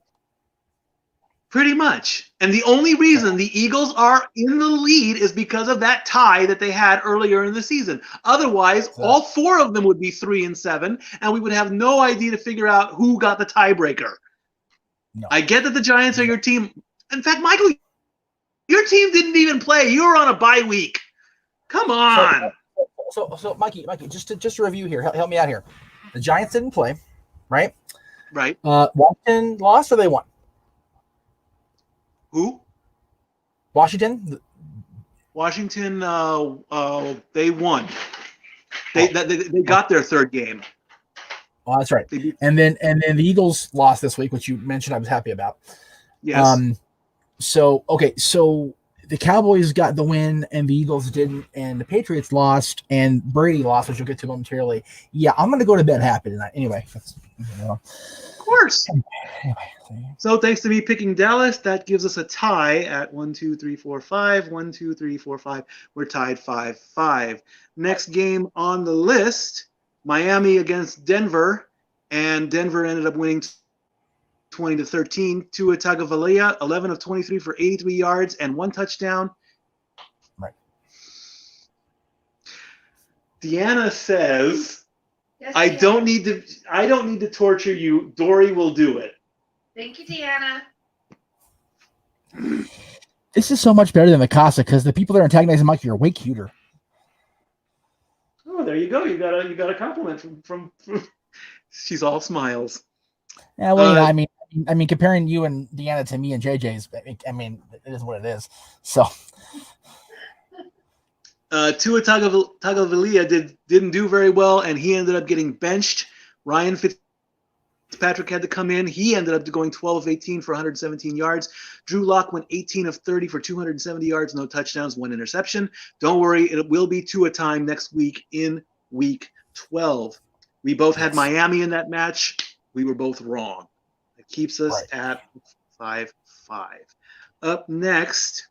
Pretty much. And the only reason the Eagles are in the lead is because of that tie that they had earlier in the season. Otherwise, all 4 of them would be 3-7, and we would have no idea to figure out who got the tiebreaker. No. I get that the Giants are your team. In fact, Michael, your team didn't even play. You were on a bye week. Come on. So Mikey, just to review here. Help me out here. The Giants didn't play, right? Right. Washington lost or they won? Who? Washington. Washington. They won. They got their 3rd game. Oh, that's right. And then the Eagles lost this week, which you mentioned. I was happy about. Yes. So the Cowboys got the win, and the Eagles didn't, and the Patriots lost, and Brady lost, which we'll get to momentarily. Yeah, I'm going to go to bed happy tonight. Anyway, of course. So thanks to me picking Dallas, that gives us a tie at 1, 2, 3, 4, 5. 1, 2, 3, 4, 5. We're tied 5-5. Next game on the list, Miami against Denver, and Denver ended up winning 20-13. Tua Tagovailoa, 11 of 23 for 83 yards and 1 touchdown. Right. Deanna says, Yes, I Deanna. don't need to torture you. Dory will do it. Thank you, Deanna. This is so much better than the Casa because the people that are antagonizing Mikey are way cuter. Oh, there you go. You got a compliment from she's all smiles. Yeah, well, I mean, comparing you and Deanna to me and JJ's, I mean, it is what it is. So, Tua Tagovailoa didn't do very well, and he ended up getting benched. Ryan Fitzpatrick had to come in. He ended up going 12 of 18 for 117 yards. Drew Lock went 18 of 30 for 270 yards, no touchdowns, 1 interception. Don't worry, it will be Tua time next week in Week 12. We both had Miami in that match. We were both wrong. It keeps us at 5-5. Up next,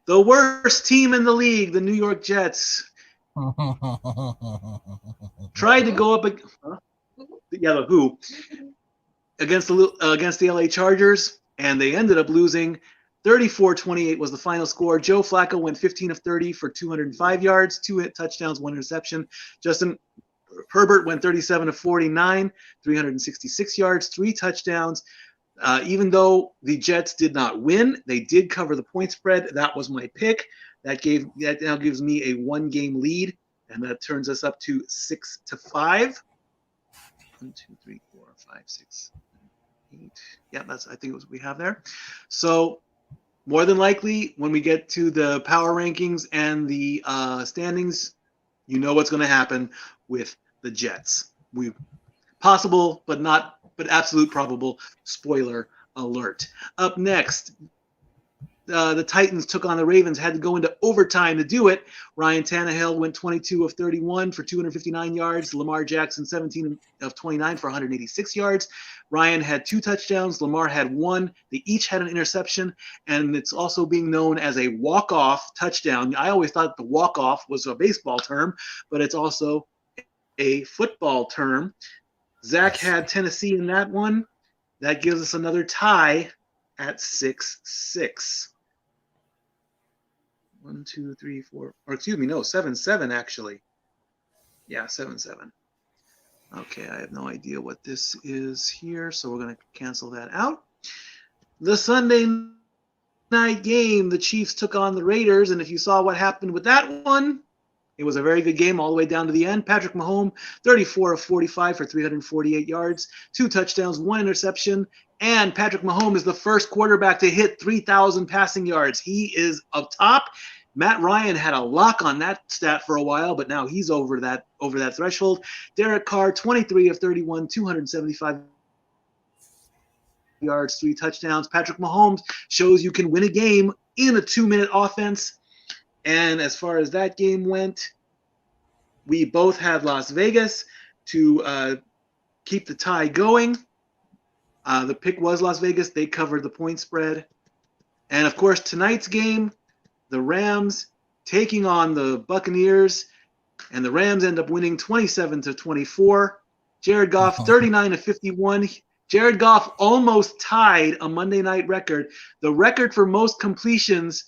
the worst team in the league, the New York Jets, tried to go up against the LA Chargers, and they ended up losing. 34-28 was the final score. Joe Flacco went 15 of 30 for 205 yards, 2 touchdowns, 1 interception. Justin Herbert went 37 of 49, 366 yards, 3 touchdowns. Even though the Jets did not win, they did cover the point spread. That was my pick. That now gives me a 1-game lead, and that turns us up to 6-5. 1, 2, 3, 4, 5, 6, 8. Yeah, I think it was what we have there. So more than likely, when we get to the power rankings and the standings, you know what's going to happen with the Jets. Possible, but absolute probable. Spoiler alert. Up next, the Titans took on the Ravens, had to go into overtime to do it. Ryan Tannehill went 22 of 31 for 259 yards. Lamar Jackson 17 of 29 for 186 yards. Ryan had 2 touchdowns. Lamar had 1. They each had an interception, and it's also being known as a walk-off touchdown. I always thought the walk-off was a baseball term, but it's also a football term. Zach had Tennessee in that one. That gives us another tie at 6-6. 1, 2, 3, 4, or excuse me, no, 7-7 actually. Yeah, 7-7. Okay, I have no idea what this is here, so we're going to cancel that out. The Sunday night game, the Chiefs took on the Raiders, and if you saw what happened with that one, it was a very good game all the way down to the end. Patrick Mahomes, 34 of 45 for 348 yards, 2 touchdowns, 1 interception, and Patrick Mahomes is the first quarterback to hit 3,000 passing yards. He is up top. Matt Ryan had a lock on that stat for a while, but now he's over that threshold. Derek Carr, 23 of 31, 275 yards, 3 touchdowns. Patrick Mahomes shows you can win a game in a 2-minute offense. And as far as that game went, we both had Las Vegas to keep the tie going. The pick was Las Vegas. They covered the point spread. And, of course, tonight's game, the Rams taking on the Buccaneers, and the Rams end up winning 27-24. Jared Goff, 39 of 51. Jared Goff almost tied a Monday night record. The record for most completions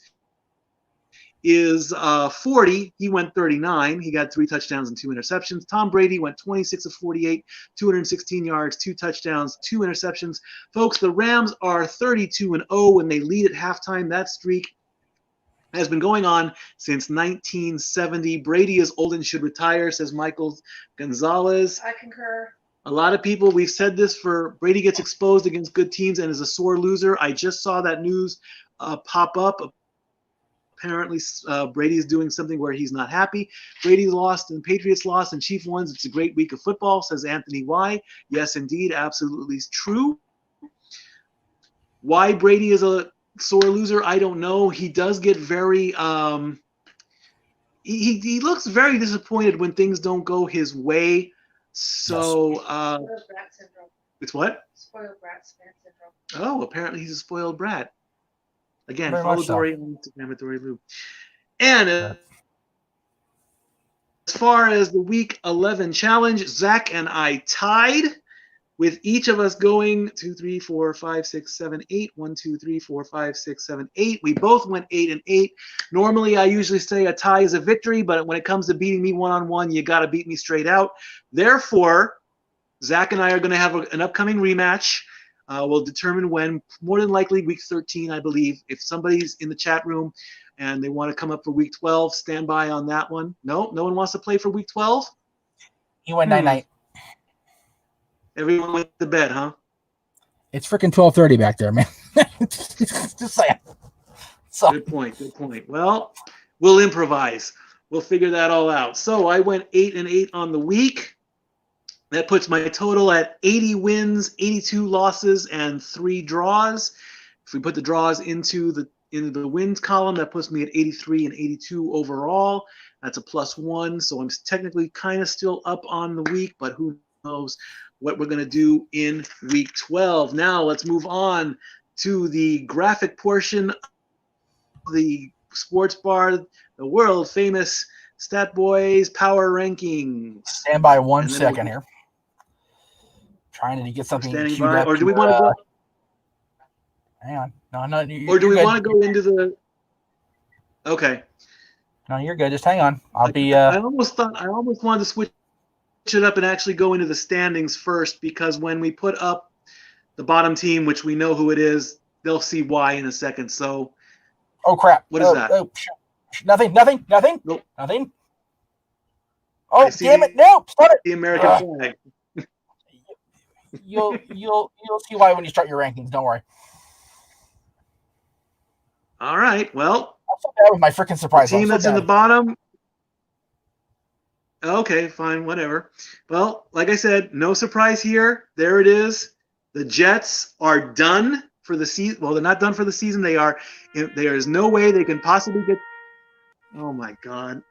is 40. He went 39. He got 3 touchdowns and 2 interceptions. Tom Brady went 26 of 48, 216 yards, 2 touchdowns, 2 interceptions. Folks, the Rams are 32-0 when they lead at halftime. That streak has been going on since 1970. Brady is old and should retire, says Michael Gonzalez. I concur. A lot of people, we've said this for Brady gets exposed against good teams and is a sore loser. I just saw that news pop up. Apparently, Brady is doing something where he's not happy. Brady lost and Patriots lost and Chief wins. It's a great week of football, says Anthony Y. Yes, indeed, absolutely true. Why Brady is a sore loser, I don't know. He does get very he looks very disappointed when things don't go his way. So Spoiled brat syndrome. it's what? Spoiled brat syndrome. Oh, apparently he's a spoiled brat. Again, Very follow much so. Dory on Instagram at Dory Lou. And as far as the Week 11 challenge, Zach and I tied, with each of us going 2, 3, 4, 5, 6, 7, 8. 1, 2, 3, 4, 5, 6, 7, 8. We both went 8 and 8. Normally, I usually say a tie is a victory, but when it comes to beating me one-on-one, you got to beat me straight out. Therefore, Zach and I are going to have an upcoming rematch. We'll determine when, more than likely week 13, I believe. If somebody's in the chat room and they want to come up for week 12, stand by on that one. No one wants to play for week 12? You went 9-9. Everyone went to bed, huh? It's freaking 12:30 back there, man. Just saying. So Good point. Well, we'll improvise. We'll figure that all out. So I went 8 and 8 on the week. That puts my total at 80 wins, 82 losses, and 3 draws. If we put the draws into the wins column, that puts me at 83 and 82 overall. That's a +1. So I'm technically kind of still up on the week, but who knows what we're going to do in week 12. Now let's move on to the graphic portion of the sports bar, the world famous Stat Boys Power Rankings. stand by 1 second here. Trying to get something Standing queued by, up or do we here, want to go? Hang on. No. Or do we good. want to go into the? Okay. No, you're good. Just hang on. I'll be. I almost wanted to switch it up and actually go into the standings first, because when we put up the bottom team, which we know who it is, they'll see why in a second. So. Oh crap! What is that? Oh, nothing. Nope. Nothing. Oh see damn it! No, start it. The American flag. You'll see why when you start your rankings. Don't worry. All right. Well, That was my freaking surprise. the team I'm so that's in the bad. bottom. Okay, fine, whatever. Well, like I said, no surprise here. There it is. The Jets are done for the season. Well, they're not done for the season. They are. There is no way they can possibly get. Oh my God.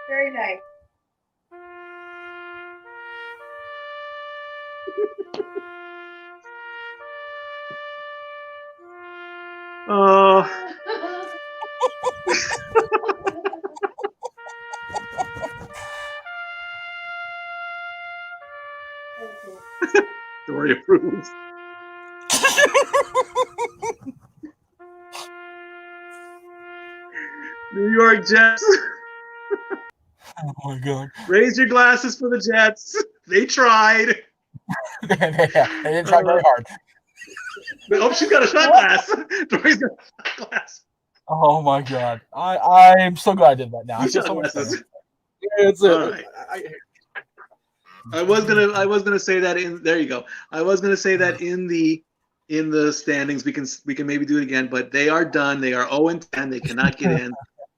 Very nice. Oh. Dory approves. New York Jets. Oh my God. Raise your glasses for the Jets. They tried. They didn't try very hard. Oh, she's got a shot glass. Dory's got a shot glass. Oh my God. I am so glad I did that now. I Two feel shot so much better. glasses. It's All right. I was gonna say that in there you go. I was gonna say that in the standings. We can maybe do it again, but they are done. They are 0-10. They cannot get in.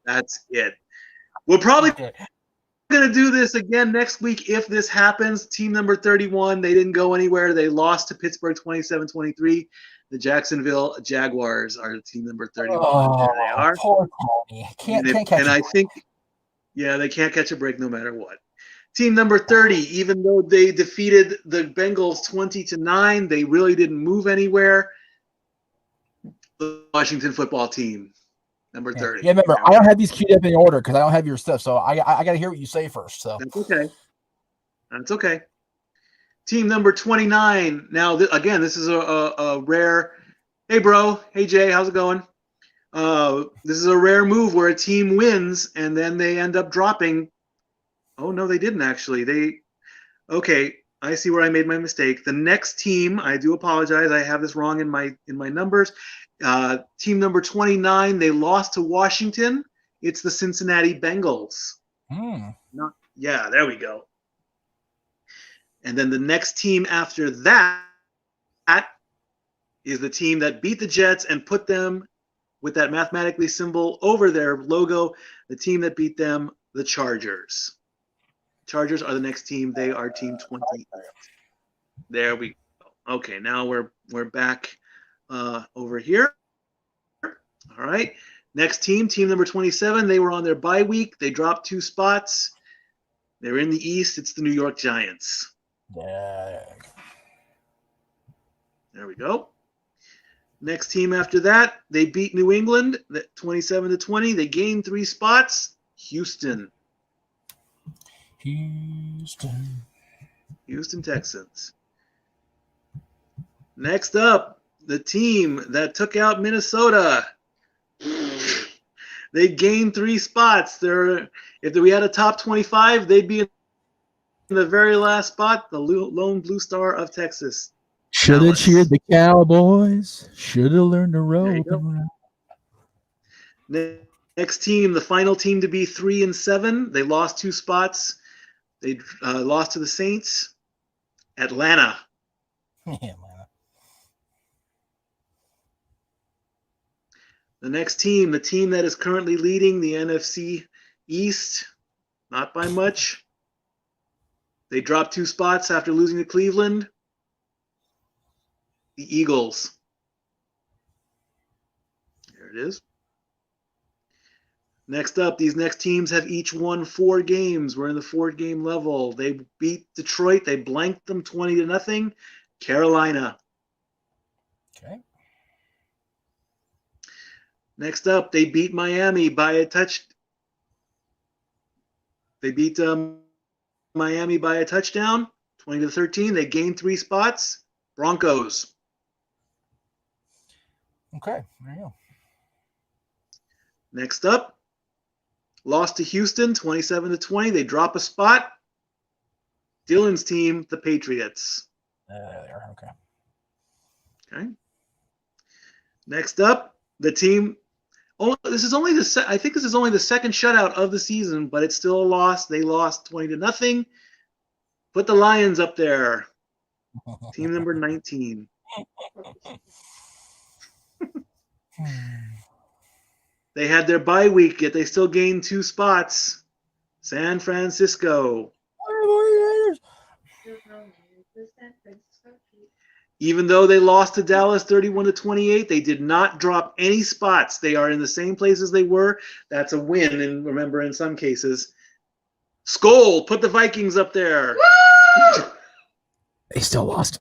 That's it. We're probably gonna do this again next week if this happens. Team number 31, they didn't go anywhere. They lost to Pittsburgh 27-23. The Jacksonville Jaguars are team number 31. Oh, there they are. Poor Tony. Can't catch and I think, yeah, they can't catch a break no matter what. Team number 30, even though they defeated the Bengals 20-9, they really didn't move anywhere. The Washington football team. Number 30. Yeah, remember, I don't have these queued up in order because I don't have your stuff, so I got to hear what you say first. So That's okay. That's okay. Team number 29. Now, again, this is a rare. Hey, bro. Hey, Jay. How's it going? This is a rare move where a team wins and then they end up dropping. Oh, no, they didn't actually. Okay, I see where I made my mistake. The next team, I do apologize. I have this wrong in my numbers. Team number 29, they lost to Washington. It's the Cincinnati Bengals. Yeah, there we go. And then the next team after that is the team that beat the Jets and put them with that mathematically symbol over their logo. The team that beat them, the Chargers. Chargers are the next team. They are team 28. There we go. Okay, now we're back over here. All right. Next team, team number 27. They were on their bye week. They dropped 2 spots. They're in the East. It's the New York Giants. yeah. There we go. Next team after that, they beat New England 27-20. They gained 3 spots. Houston Texans. Next up, the team that took out Minnesota. They gained 3 spots. If we had a top 25, they'd be in the very last spot, the lone blue star of Texas. Should have cheered the Cowboys. Should have learned to rope. Next team, the final team to be 3-7. They lost 2 spots. They lost to the Saints. Atlanta. Atlanta. The next team, the team that is currently leading the NFC East, not by much. They dropped 2 spots after losing to Cleveland. The Eagles. There it is. Next up, these next teams have each won 4 games. We're in the 4-game level. They beat Detroit. They blanked them 20-0. Carolina. Okay. Next up, they beat Miami by a touch. They beat Miami by a touchdown, 20-13. They gained 3 spots. Broncos. Okay, there you go. Next up, lost to Houston, 27-20. They drop a spot. Dylan's team, the Patriots. There, okay. Okay. Next up, the team. Oh, this is only I think this is only the second shutout of the season, but it's still a loss. They lost 20-0. Put the Lions up there. Team number 19. They had their bye week, yet they still gained 2 spots. San Francisco. Even though they lost to Dallas 31-28, they did not drop any spots. They are in the same place as they were. That's a win, and remember, in some cases. Skol, put the Vikings up there. They still lost.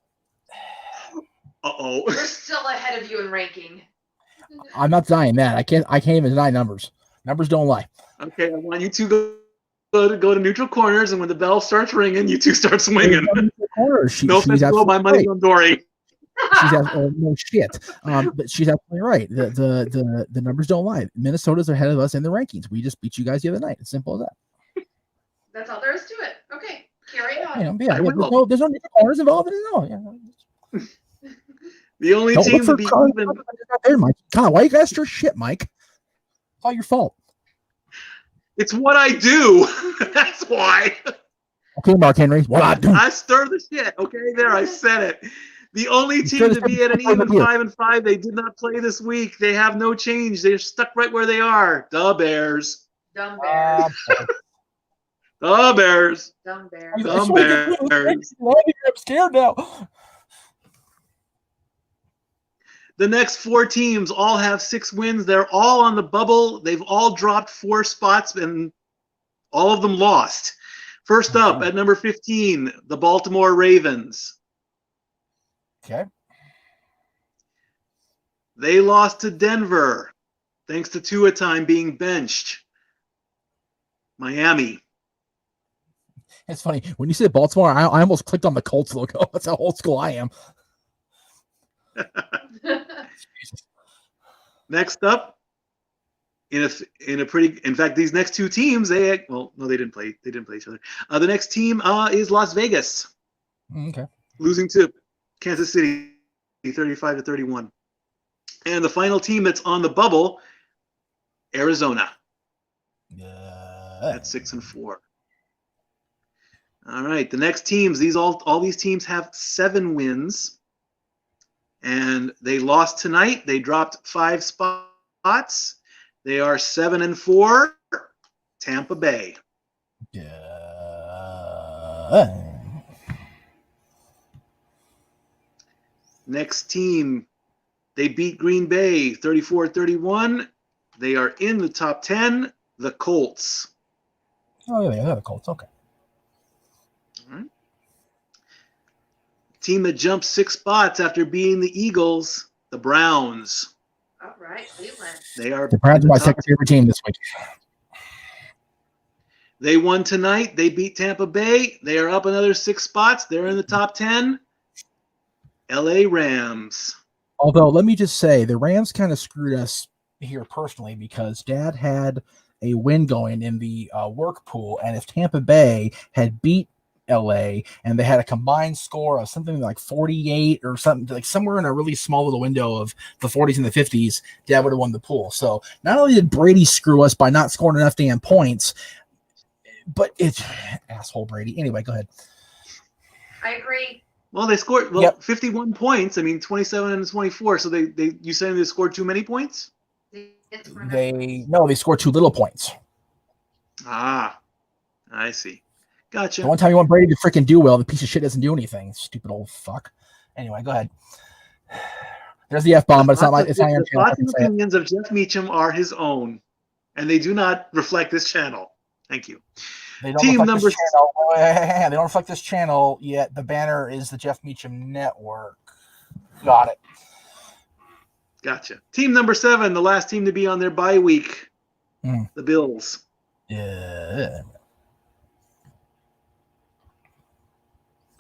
Uh-oh. We're still ahead of you in ranking. I'm not denying that. I can't even deny numbers. Numbers don't lie. Okay, I want you to go to neutral corners, and when the bell starts ringing, you 2 start swinging. No offense, my money's on Dory. No shit. But she's absolutely right. The numbers don't lie. Minnesota's ahead of us in the rankings. We just beat you guys the other night. It's simple as that. That's all there is to it. Okay, carry on. There's no neutral corners involved in it. No. Yeah. The only team to be even. There, Mike. God, why you guys stir shit, Mike? It's all your fault. It's what I do. That's why. Okay, Mark Henry. What I do? I stir the shit. Okay, there, I said it. The only team to be at an even 5-5. They did not play this week. They have no change. They're stuck right where they are. The Bears. Dumb Bears. The Bears. Dumb Bears. Dumb Bears. I'm scared now. The next 4 teams all have 6 wins. They're all on the bubble. They've all dropped 4 spots, and all of them lost. First up, at number 15, the Baltimore Ravens. Okay. They lost to Denver. thanks to Tua time being benched. Miami. It's funny when you said Baltimore, I almost clicked on the Colts logo. That's how old school I am. Next up, in fact, these next two teams, they didn't play each other. The next team is Las Vegas, Okay. losing to Kansas City 35-31. And the final team that's on the bubble, Arizona, at 6-4. All right, the next teams, all these teams have 7 wins, and they lost tonight. They dropped 5 spots. They are 7-4. Tampa Bay. Next team, they beat Green Bay 34-31. They are in the top 10. The Colts. Oh yeah, the Colts. Okay. All right. Team that jumped 6 spots after beating the Eagles, the Browns. All right, Cleveland. They are The Browns in are my the top second favorite team this week. They won tonight. They beat Tampa Bay. They are up another 6 spots. They're in the top 10. LA Rams. Although, let me just say, the Rams kind of screwed us here personally because Dad had a win going in the work pool, and if Tampa Bay had beat LA and they had a combined score of something like 48 or something, like somewhere in a really small little window of the 40s and the 50s, Dad would have won the pool. So not only did Brady screw us by not scoring enough damn points, but it's asshole Brady. Anyway, go ahead. I agree. Well, they scored 51 points. I mean, 27 and 24. So you saying they scored too many points? They scored too little points. Ah, I see. Gotcha. The one time you want Brady to freaking do well, the piece of shit doesn't do anything. Stupid old fuck. Anyway, go ahead. There's the F-bomb, but it's not your channel. The thoughts and opinions of Jeff Meacham are his own, and they do not reflect this channel. Thank you. They don't reflect this channel. They don't reflect this channel yet. The banner is the Jeff Meacham Network. Got it. Gotcha. Team number 7, the last team to be on their bye week, the Bills. Yeah.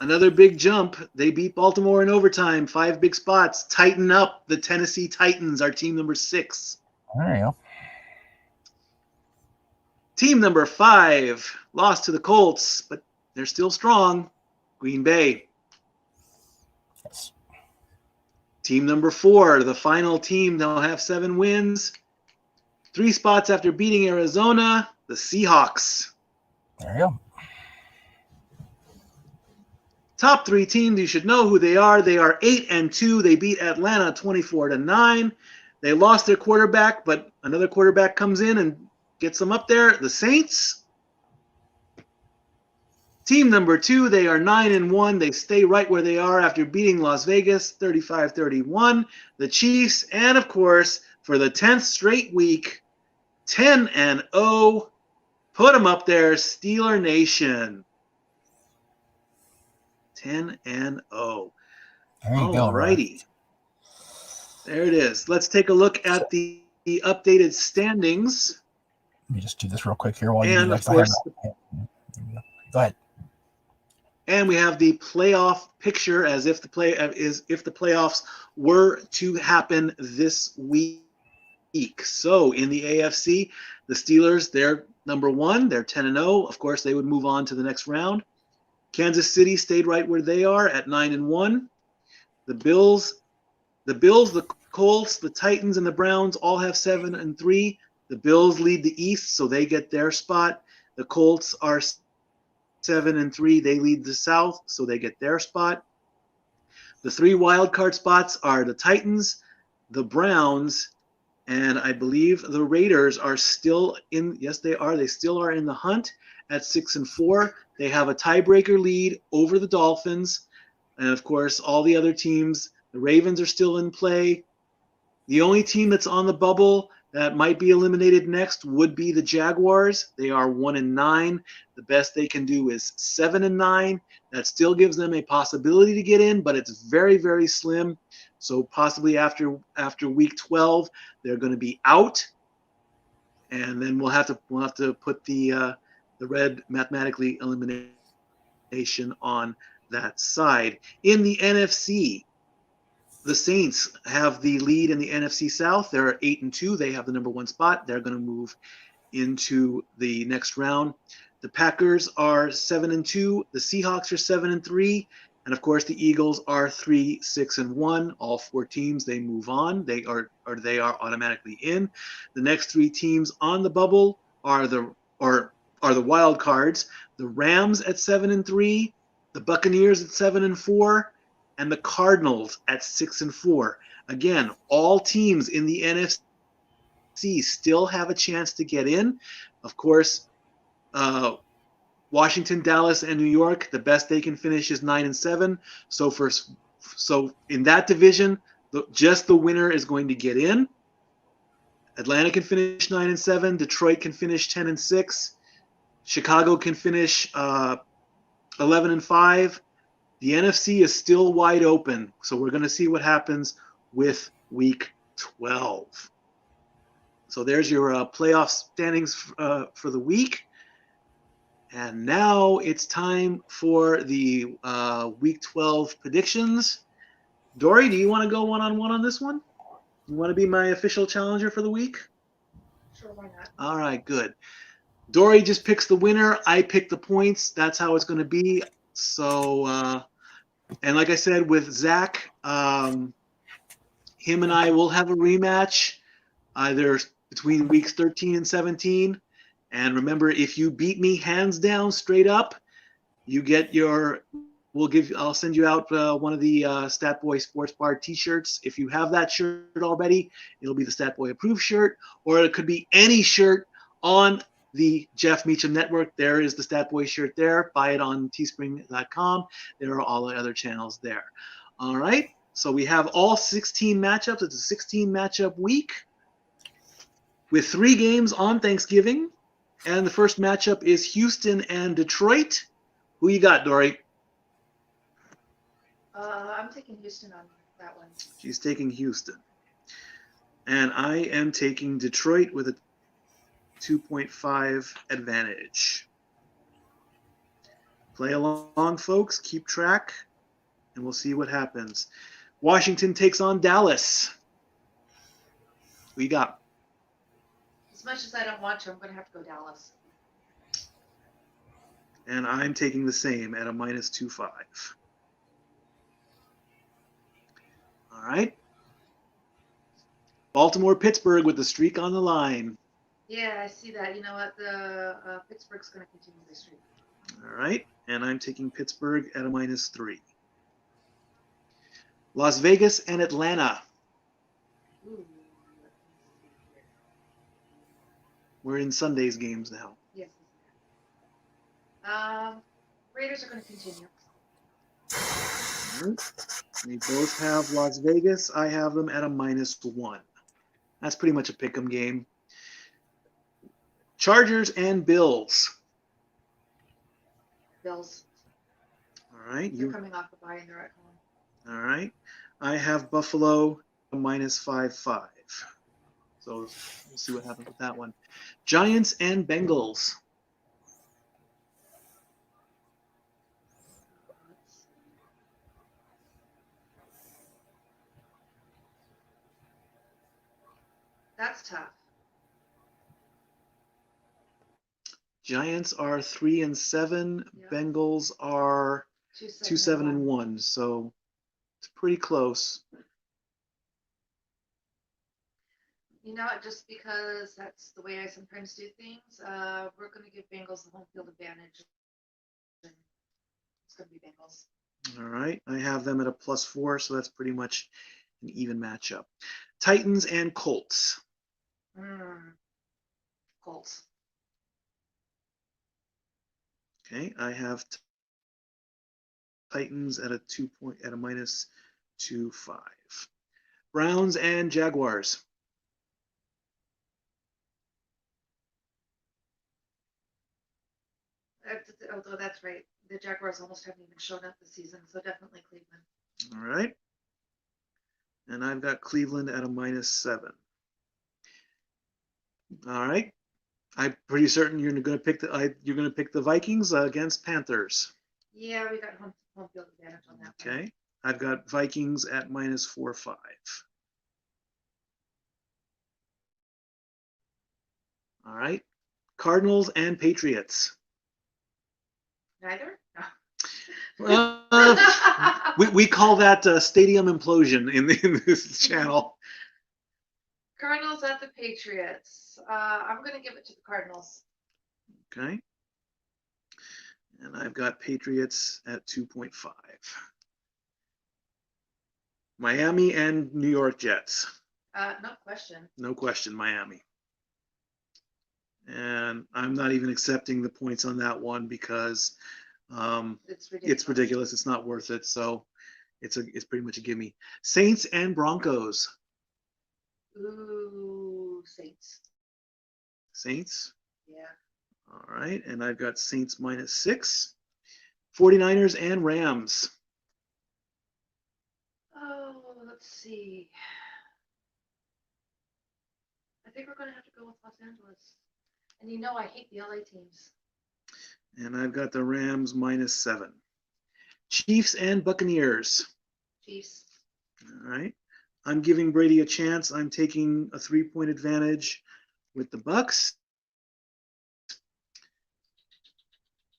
Another big jump. They beat Baltimore in overtime. 5 big spots. Tighten up. The Tennessee Titans are team number 6. There you go. Team number 5 lost to the Colts, but they're still strong. Green Bay. Yes. Team number 4, the final team, they'll have 7 wins. 3 spots after beating Arizona, the Seahawks. There you go. Top 3 teams, you should know who they are. They are 8-2. They beat Atlanta 24-9. They lost their quarterback, but another quarterback comes in and gets them up there. The Saints. Team number 2, they are 9-1. They stay right where they are after beating Las Vegas 35-31. The Chiefs, and of course, for the 10th straight week, 10-0. Put them up there, Steeler Nation. 10-0. All righty. There it is. Let's take a look at the updated standings. Let me just do this real quick here while and you do of course, go ahead. And we have the playoff picture as if the playoffs were to happen this week. So in the AFC, the Steelers, they're number 1. They're 10-0. Of course, they would move on to the next round. Kansas City stayed right where they are at 9-1. The Bills, the Colts, the Titans, and the Browns all have 7-3. The Bills lead the East, so they get their spot. The Colts are 7-3. They lead the South, so they get their spot. The 3 wild card spots are the Titans, the Browns, and I believe the Raiders are still in. Yes, they are. They still are in the hunt at 6-4. They have a tiebreaker lead over the Dolphins. And, of course, all the other teams, the Ravens are still in play. The only team that's on the bubble that might be eliminated next would be the Jaguars. They are 1-9. The best they can do is 7-9. That still gives them a possibility to get in, but it's very, very slim. So possibly after week 12, they're going to be out, and then we'll have to put the red mathematically elimination on that side. In the NFC, the Saints have the lead in the NFC South. They're 8-2. They have the number 1 spot. They're going to move into the next round. The Packers are 7-2. The Seahawks are 7-3. And of course, the Eagles are 3-6-1. All 4 teams, they move on. They are automatically in. The next 3 teams on the bubble are the wild cards. The Rams at 7-3, the Buccaneers at 7-4, and the Cardinals at 6-4. Again, all teams in the NFC still have a chance to get in. Of course, Washington, Dallas, and New York, the best they can finish is 9-7. So in that division, just the winner is going to get in. Atlanta can finish 9-7. Detroit can finish 10-6. Chicago can finish 11-5. The NFC is still wide open, so we're going to see what happens with Week 12. So there's your playoff standings for the week. And now it's time for the Week 12 predictions. Dory, do you want to go one-on-one on this one? You want to be my official challenger for the week? Sure, why not? All right, good. Dory just picks the winner. I pick the points. That's how it's going to be. So, and like I said, with Zach, him and I will have a rematch either between weeks 13 and 17. And remember, if you beat me hands down, straight up, you get I'll send you out one of the Stat Boy Sports Bar t-shirts. If you have that shirt already, it'll be the Stat Boy approved shirt, or it could be any shirt on the Jeff Meacham Network. There is the Stat Boy shirt there. Buy it on teespring.com. There are all the other channels there. All right. So we have all 16 matchups. It's a 16 matchup week with 3 games on Thanksgiving. And the first matchup is Houston and Detroit. Who you got, Dory? I'm taking Houston on that one. She's taking Houston. And I am taking Detroit with a 2.5 advantage. Play along, folks. Keep track, and we'll see what happens. Washington takes on Dallas. Who you got? As much as I don't want to, I'm going to have to go Dallas. And I'm taking the same at a -2.5. All right. Baltimore, Pittsburgh with the streak on the line. Yeah, I see that. You know what? The Pittsburgh's going to continue this streak. All right. And I'm taking Pittsburgh at a -3. Las Vegas and Atlanta. Ooh, let me see here. We're in Sunday's games now. Yes. Raiders are going to continue. All right. We both have Las Vegas. I have them at a -1. That's pretty much a pick'em game. Chargers and Bills. Bills. All right. They're coming off the bye and they're at home. All right. I have Buffalo a -5.5. So we'll see what happens with that one. Giants and Bengals. That's tough. Giants are 3-7. Yeah. Bengals are 2-7-1. So it's pretty close. You know, just because that's the way I sometimes do things, we're going to give Bengals the home field advantage. It's going to be Bengals. All right. I have them at a +4, so that's pretty much an even matchup. Titans and Colts. Colts. Okay. I have Titans at a -2.5. Browns and Jaguars. Although that's right. The Jaguars almost haven't even shown up this season, so definitely Cleveland. All right. And I've got Cleveland at a -7. All right. I'm pretty certain you're going to pick the Vikings against Panthers. Yeah, we got home field advantage on that one. Okay. I've got Vikings at -4.5. All right. Cardinals and Patriots. Neither? We call that stadium implosion in this channel. Cardinals at the Patriots. I'm going to give it to the Cardinals. Okay. And I've got Patriots at 2.5. Miami and New York Jets. No question. No question, Miami. And I'm not even accepting the points on that one because It's ridiculous. it's ridiculous. It's not worth it. So it's pretty much a gimme. Saints and Broncos. Ooh, Saints. Saints. Yeah. All right. And I've got Saints -6. 49ers and Rams. Oh, let's see. I think we're going to have to go with Los Angeles. And you know I hate the LA teams. And I've got the Rams -7. Chiefs and Buccaneers. Chiefs. All right. I'm giving Brady a chance. I'm taking a 3-point advantage with the Bucks.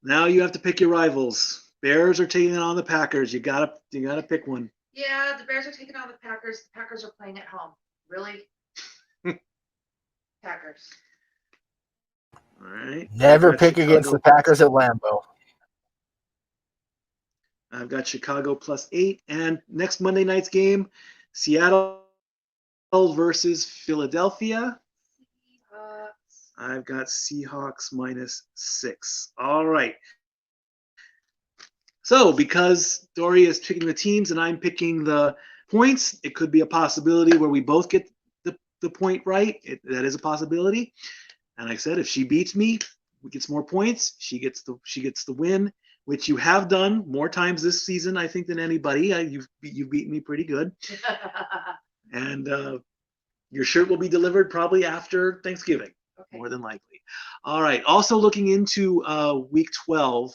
Now you have to pick your rivals. Bears are taking on the Packers. You gotta pick one. Yeah, the Bears are taking on the Packers. The Packers are playing at home. Really? Packers. All right. Never I've got pick against the Chicago Packers at Lambeau. I've got Chicago +8. And next Monday night's game, Seattle versus Philadelphia. I've got Seahawks -6. All right. So because Dory is picking the teams and I'm picking the points, it could be a possibility where we both get the point right. That is a possibility. And like I said, if she beats me, we gets more points. She gets the win, which you have done more times this season, I think, than anybody. You've beaten me pretty good. And your shirt will be delivered probably after Thanksgiving, Okay. more than likely. All right. Also looking into week 12,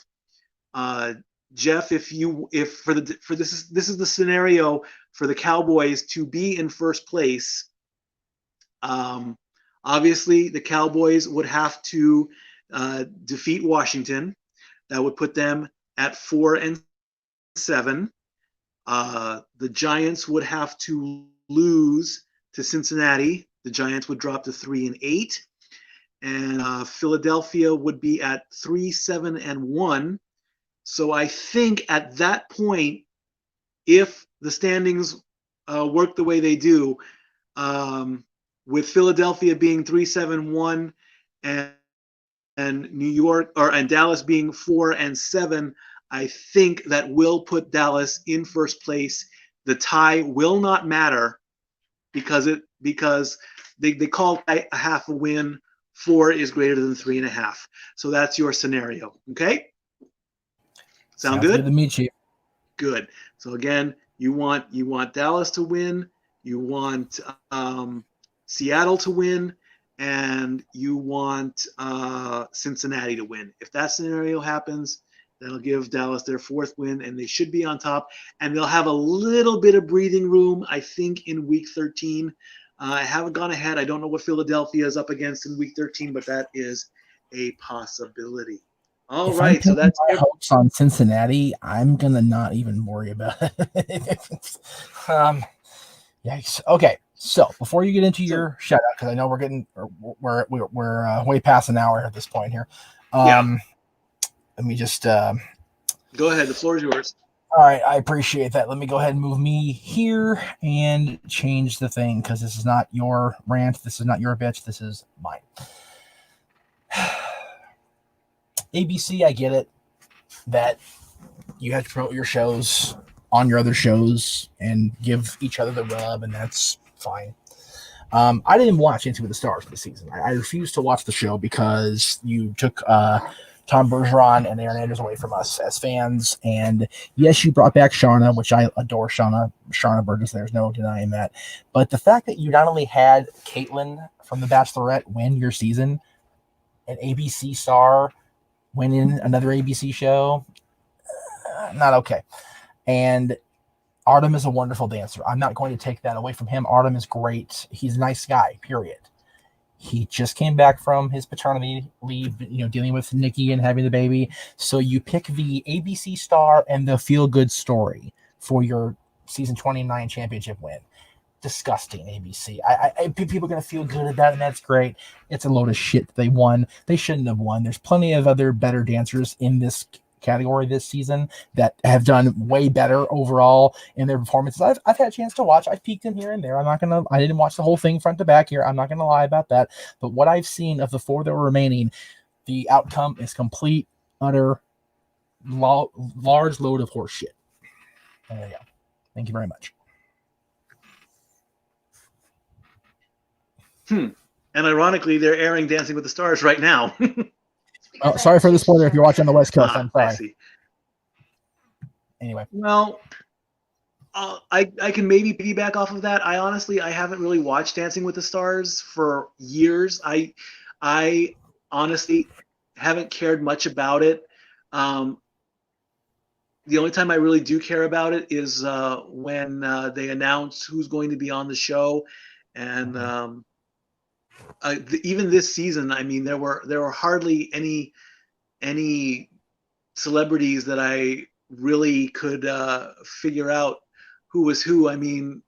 Jeff, this is the scenario for the Cowboys to be in first place. Obviously, the Cowboys would have to defeat Washington. That would put them at 4-7. The Giants would have to lose to Cincinnati. The Giants would drop to 3-8, and Philadelphia would be at 3-7-1. So I think at that point, if the standings work the way they do, with Philadelphia being 3-7-1 and New York and Dallas being 4-7, I think that will put Dallas in first place. The tie will not matter because they call a half a win. 4 is greater than 3.5. So that's your scenario. Okay. Sound good? Good to meet you. Good. So again, you want Dallas to win, you want Seattle to win, and you want Cincinnati to win. If that scenario happens, that'll give Dallas their 4th win, and they should be on top. And they'll have a little bit of breathing room, I think, in Week 13. I haven't gone ahead. I don't know what Philadelphia is up against in Week 13, but that is a possibility. All right, so that's my hopes on Cincinnati. I'm gonna not even worry about it. Yikes. Okay, so before you get into your shout out, because I know we're way past an hour at this point here. Let me just go ahead. The floor is yours. All right, I appreciate that. Let me go ahead and move me here and change the thing because this is not your rant. This is not your bitch. This is mine. ABC, I get it that you have to promote your shows on your other shows and give each other the rub, and that's fine. I didn't watch Into the Stars this season. I refused to watch the show because you took Tom Bergeron and Aaron Andrews away from us as fans. And yes, you brought back Shauna, which I adore Shauna Burgess. There's no denying that. But the fact that you not only had Caitlyn from The Bachelorette win your season, an ABC star winning another ABC show, not okay. And Artem is a wonderful dancer. I'm not going to take that away from him. Artem is great. He's a nice guy, period. He just came back from his paternity leave, dealing with Nikki and having the baby. So you pick the ABC star and the feel-good story for your season 29 championship win. Disgusting, ABC. People are going to feel good at that, and that's great. It's a load of shit that they won. They shouldn't have won. There's plenty of other better dancers in this category this season that have done way better overall in their performances. I've had a chance to watch. I've peeked in here and there. I didn't watch the whole thing front to back here. I'm not gonna lie about that. But what I've seen of the 4 that were remaining, the outcome is complete, utter, large load of horse shit. There you go. Thank you very much. And ironically, they're airing Dancing with the Stars right now. Oh, sorry for the spoiler if you're watching on the West Coast. I'm sorry. I see. Anyway. Well, I can maybe piggyback off of that. I haven't really watched Dancing with the Stars for years. I honestly haven't cared much about it. The only time I really do care about it is when they announce who's going to be on the show, and even this season, I mean, there were hardly any celebrities that I really could figure out who was who. I mean,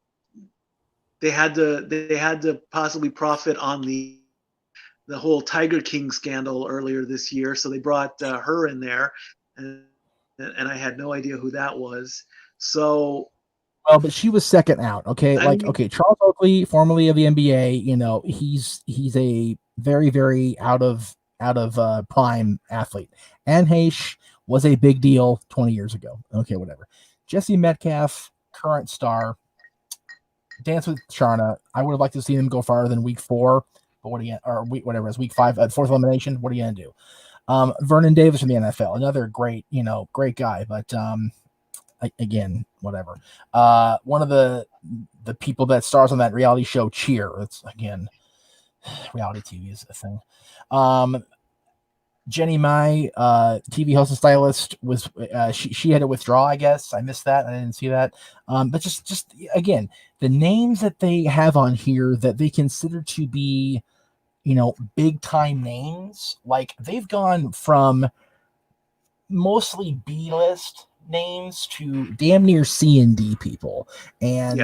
they had to possibly profit on the whole Tiger King scandal earlier this year, so they brought her in there, and I had no idea who that was. So. Well, but she was second out. Okay, Charles Oakley, formerly of the NBA, he's a very, very out of prime athlete. Anne Heche was a big deal 20 years ago. Okay, whatever. Jesse Metcalf, current star, Dance with Sharna. I would have liked to see him go farther than week 4, but week 5, fourth elimination. What are you gonna do? Vernon Davis from the NFL, another great guy, but again, whatever. One of the people that stars on that reality show Cheer. It's again, reality TV is a thing. Jenny Mai, TV host and stylist, was she had to withdraw. I guess I missed that. I didn't see that. But just again, the names that they have on here that they consider to be, big time names, like they've gone from mostly B-list names to damn near C and D people, and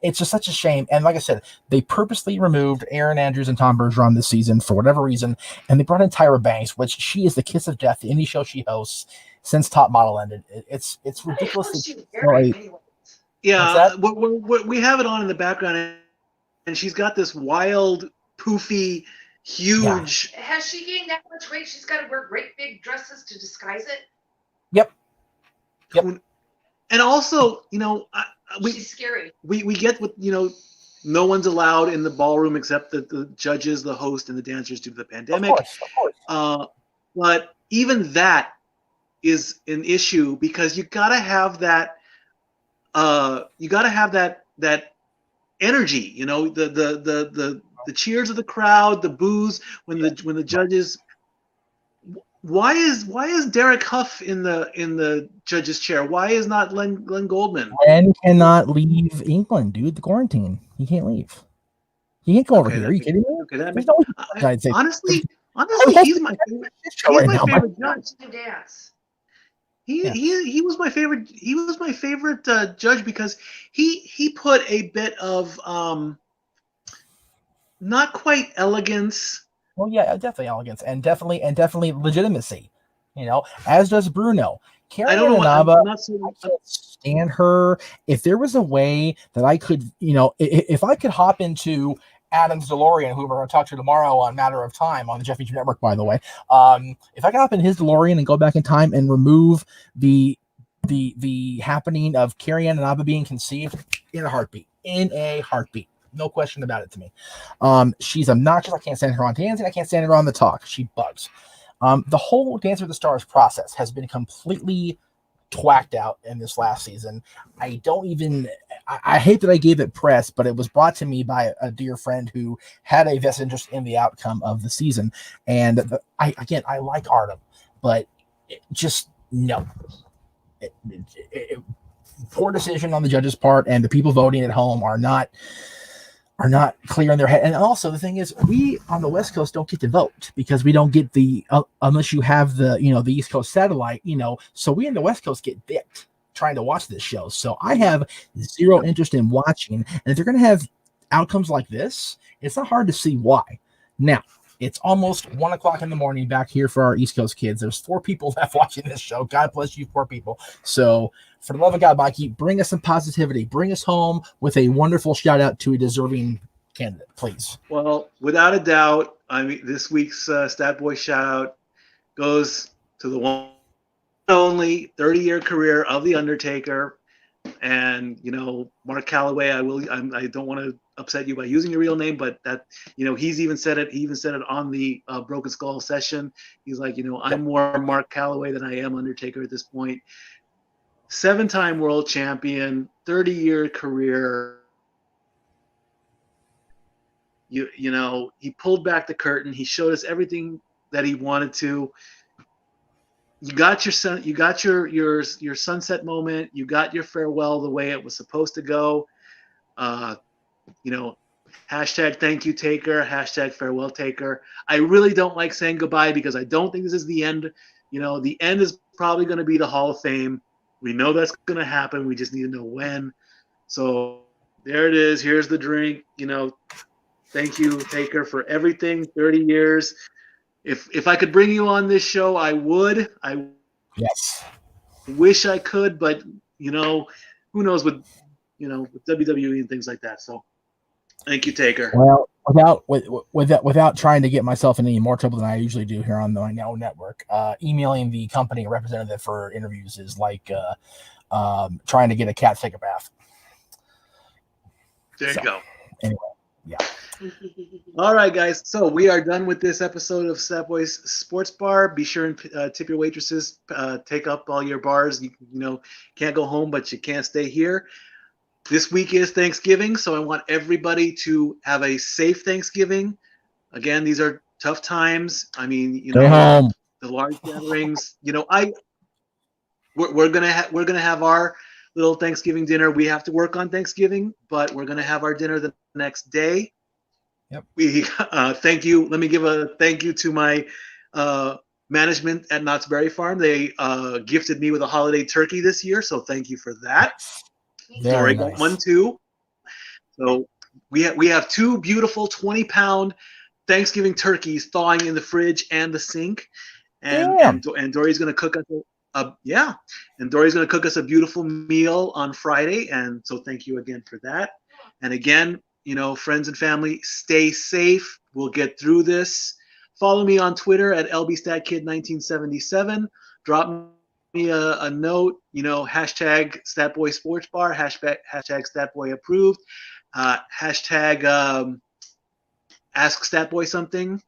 it's just such a shame. And like I said, they purposely removed Aaron Andrews and Tom Bergeron this season for whatever reason, and they brought in Tyra Banks, which she is the kiss of death to any show she hosts since Top Model ended. It's ridiculous. Yeah, we have it on in the background, and she's got this wild, poofy, huge. Yeah. Has she gained that much weight? She's got to wear great big dresses to disguise it. Yep. And also, she's scary. We get what no one's allowed in the ballroom except the judges, the host, and the dancers due to the pandemic. Of course. But even that is an issue because you gotta have that. You gotta have that energy. The cheers of the crowd, the boos when the judges. Why is Derek Huff in the judge's chair? Why is not Glenn Goldman? Glenn cannot leave England, dude. The quarantine. He can't leave. He can't go over here. Are you kidding me? Okay, honestly, he's my favorite judge. He was my favorite. He was my favorite judge because he put a bit of not quite elegance. Well, yeah, definitely elegance and definitely legitimacy. As does Bruno. Carrie Anaba, I can't stand her. If there was a way that I could, if I could hop into Adam's DeLorean, who we're going to talk to tomorrow on Matter of Time on the Jeff Beach Network, by the way. If I could hop in his DeLorean and go back in time and remove the happening of Carrie Anaba being conceived in a heartbeat. No question about it to me. She's obnoxious. I can't stand her on dancing. I can't stand her on the talk. She bugs. The whole Dance with the Stars process has been completely twacked out in this last season. I hate that I gave it press, but it was brought to me by a dear friend who had a vested interest in the outcome of the season. And I like Artem, but no. Poor decision on the judges' part, and the people voting at home are not clear in their head. And also the thing is, we on the West Coast don't get to vote because we don't get the unless you have the the East Coast satellite, so we in the West Coast get bit trying to watch this show. So I have zero interest in watching, and if they're going to have outcomes like this, it's not hard to see why. Now, it's almost 1:00 in the morning back here for our East Coast kids. There's 4 people left watching this show. God bless you, 4 people. So for the love of God, Mikey, bring us some positivity. Bring us home with a wonderful shout out to a deserving candidate, please. Well, without a doubt, I mean, this week's Stat Boy shout out goes to the one and only 30-year career of The Undertaker. And, Mark Calloway, I don't want to upset you by using your real name, but that, he's even said it. He even said it on the Broken Skull session. He's like, I'm more Mark Calloway than I am Undertaker at this point. 7-time world champion, 30-year career. He pulled back the curtain. He showed us everything that he wanted to. You got your sunset moment. You got your farewell the way it was supposed to go. Hashtag thank you Taker, hashtag farewell Taker. I really don't like saying goodbye because I don't think this is the end. The end is probably going to be the Hall of Fame. We know that's going to happen. We just need to know when. So there it is. Here's the drink. Thank you, Taker, for everything. 30 years. If I could bring you on this show, I would. Yes. Wish I could, but who knows with WWE and things like that. So thank you, Taker. Well, without trying to get myself in any more trouble than I usually do here on the Now Network, emailing the company representative for interviews is like trying to get a cat to take a bath. There you go. Anyway, yeah. All right, guys. So we are done with this episode of Stat Boys Sports Bar. Be sure and tip your waitresses. Take up all your bars. You can't go home, but you can't stay here. This week is Thanksgiving, so I want everybody to have a safe Thanksgiving. Again, these are tough times. I mean, Stay home. The large gatherings. We're gonna have our little Thanksgiving dinner. We have to work on Thanksgiving, but we're gonna have our dinner the next day. Yep. We thank you. Let me give a thank you to my management at Knott's Berry Farm. They gifted me with a holiday turkey this year, so thank you for that. Very Dory nice. got one too. So we have 2 beautiful 20-pound Thanksgiving turkeys thawing in the fridge and the sink, and Dory's gonna cook us and Dory's gonna cook us a beautiful meal on Friday. And so thank you again for that. And again, friends and family, stay safe. We'll get through this. Follow me on Twitter at LBStatKid1977. Drop me a note, hashtag Statboy Sports Bar, hashtag Statboy approved, hashtag ask Statboy something,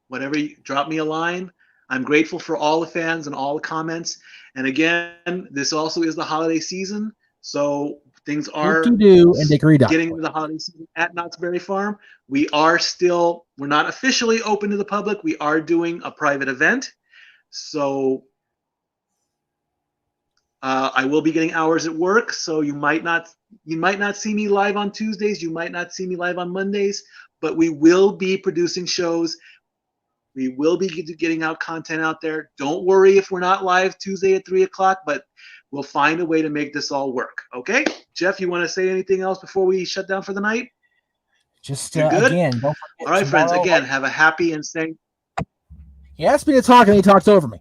whatever. Drop me a line. I'm grateful for all the fans and all the comments. And again, this also is the holiday season, so things are getting into the holiday season at Knott's Berry Farm. We're not officially open to the public. We are doing a private event. So I will be getting hours at work. So you might not see me live on Tuesdays. You might not see me live on Mondays, but we will be producing shows. We will be getting out content out there. Don't worry if we're not live Tuesday at 3:00, but we'll find a way to make this all work. Okay, Jeff, you want to say anything else before we shut down for the night? Just again, don't forget. All right, friends. Again, have a happy and safe. He asked me to talk and he talks over me.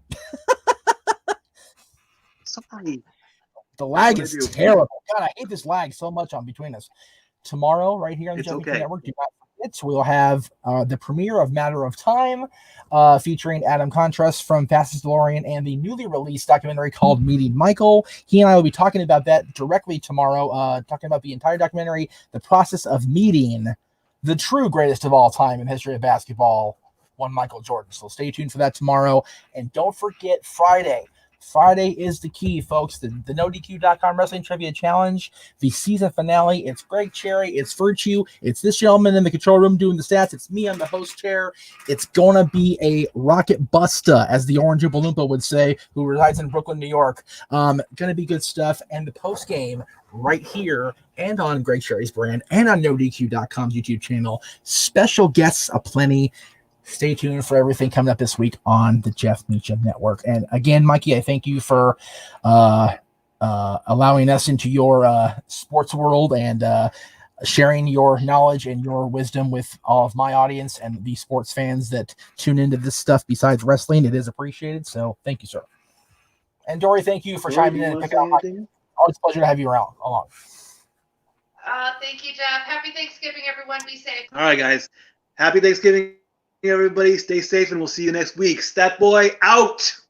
Sorry. The lag is terrible. God, I hate this lag so much on between us. Tomorrow, right here on the Jumping Network, do not forget, we'll have the premiere of Matter of Time, featuring Adam Contrast from Fastest DeLorean and the newly released documentary called Meeting Michael. He and I will be talking about that directly tomorrow, talking about the entire documentary, the process of meeting the true greatest of all time in the history of basketball, one Michael Jordan. So stay tuned for that tomorrow. And don't forget Friday. Friday is the key, folks. The NoDQ.com Wrestling Trivia Challenge, the season finale. It's Greg Cherry, it's Virtue, it's this gentleman in the control room doing the stats. It's me on the host chair. It's going to be a rocket busta, as the Orange Oompa would say, who resides in Brooklyn, New York. Going to be good stuff. And the post game right here and on Greg Cherry's brand and on NoDQ.com's YouTube channel. Special guests aplenty. Stay tuned for everything coming up this week on the Jeff Meacham Network. And again, Mikey, I thank you for allowing us into your sports world and sharing your knowledge and your wisdom with all of my audience and the sports fans that tune into this stuff besides wrestling. It is appreciated. So thank you, sir. And Dory, thank you for chiming in and picking up. Always a pleasure to have you around along. Thank you, Jeff. Happy Thanksgiving, everyone. Be safe. All right, guys. Happy Thanksgiving, everybody. Stay safe, and we'll see you next week. Stat Boy out.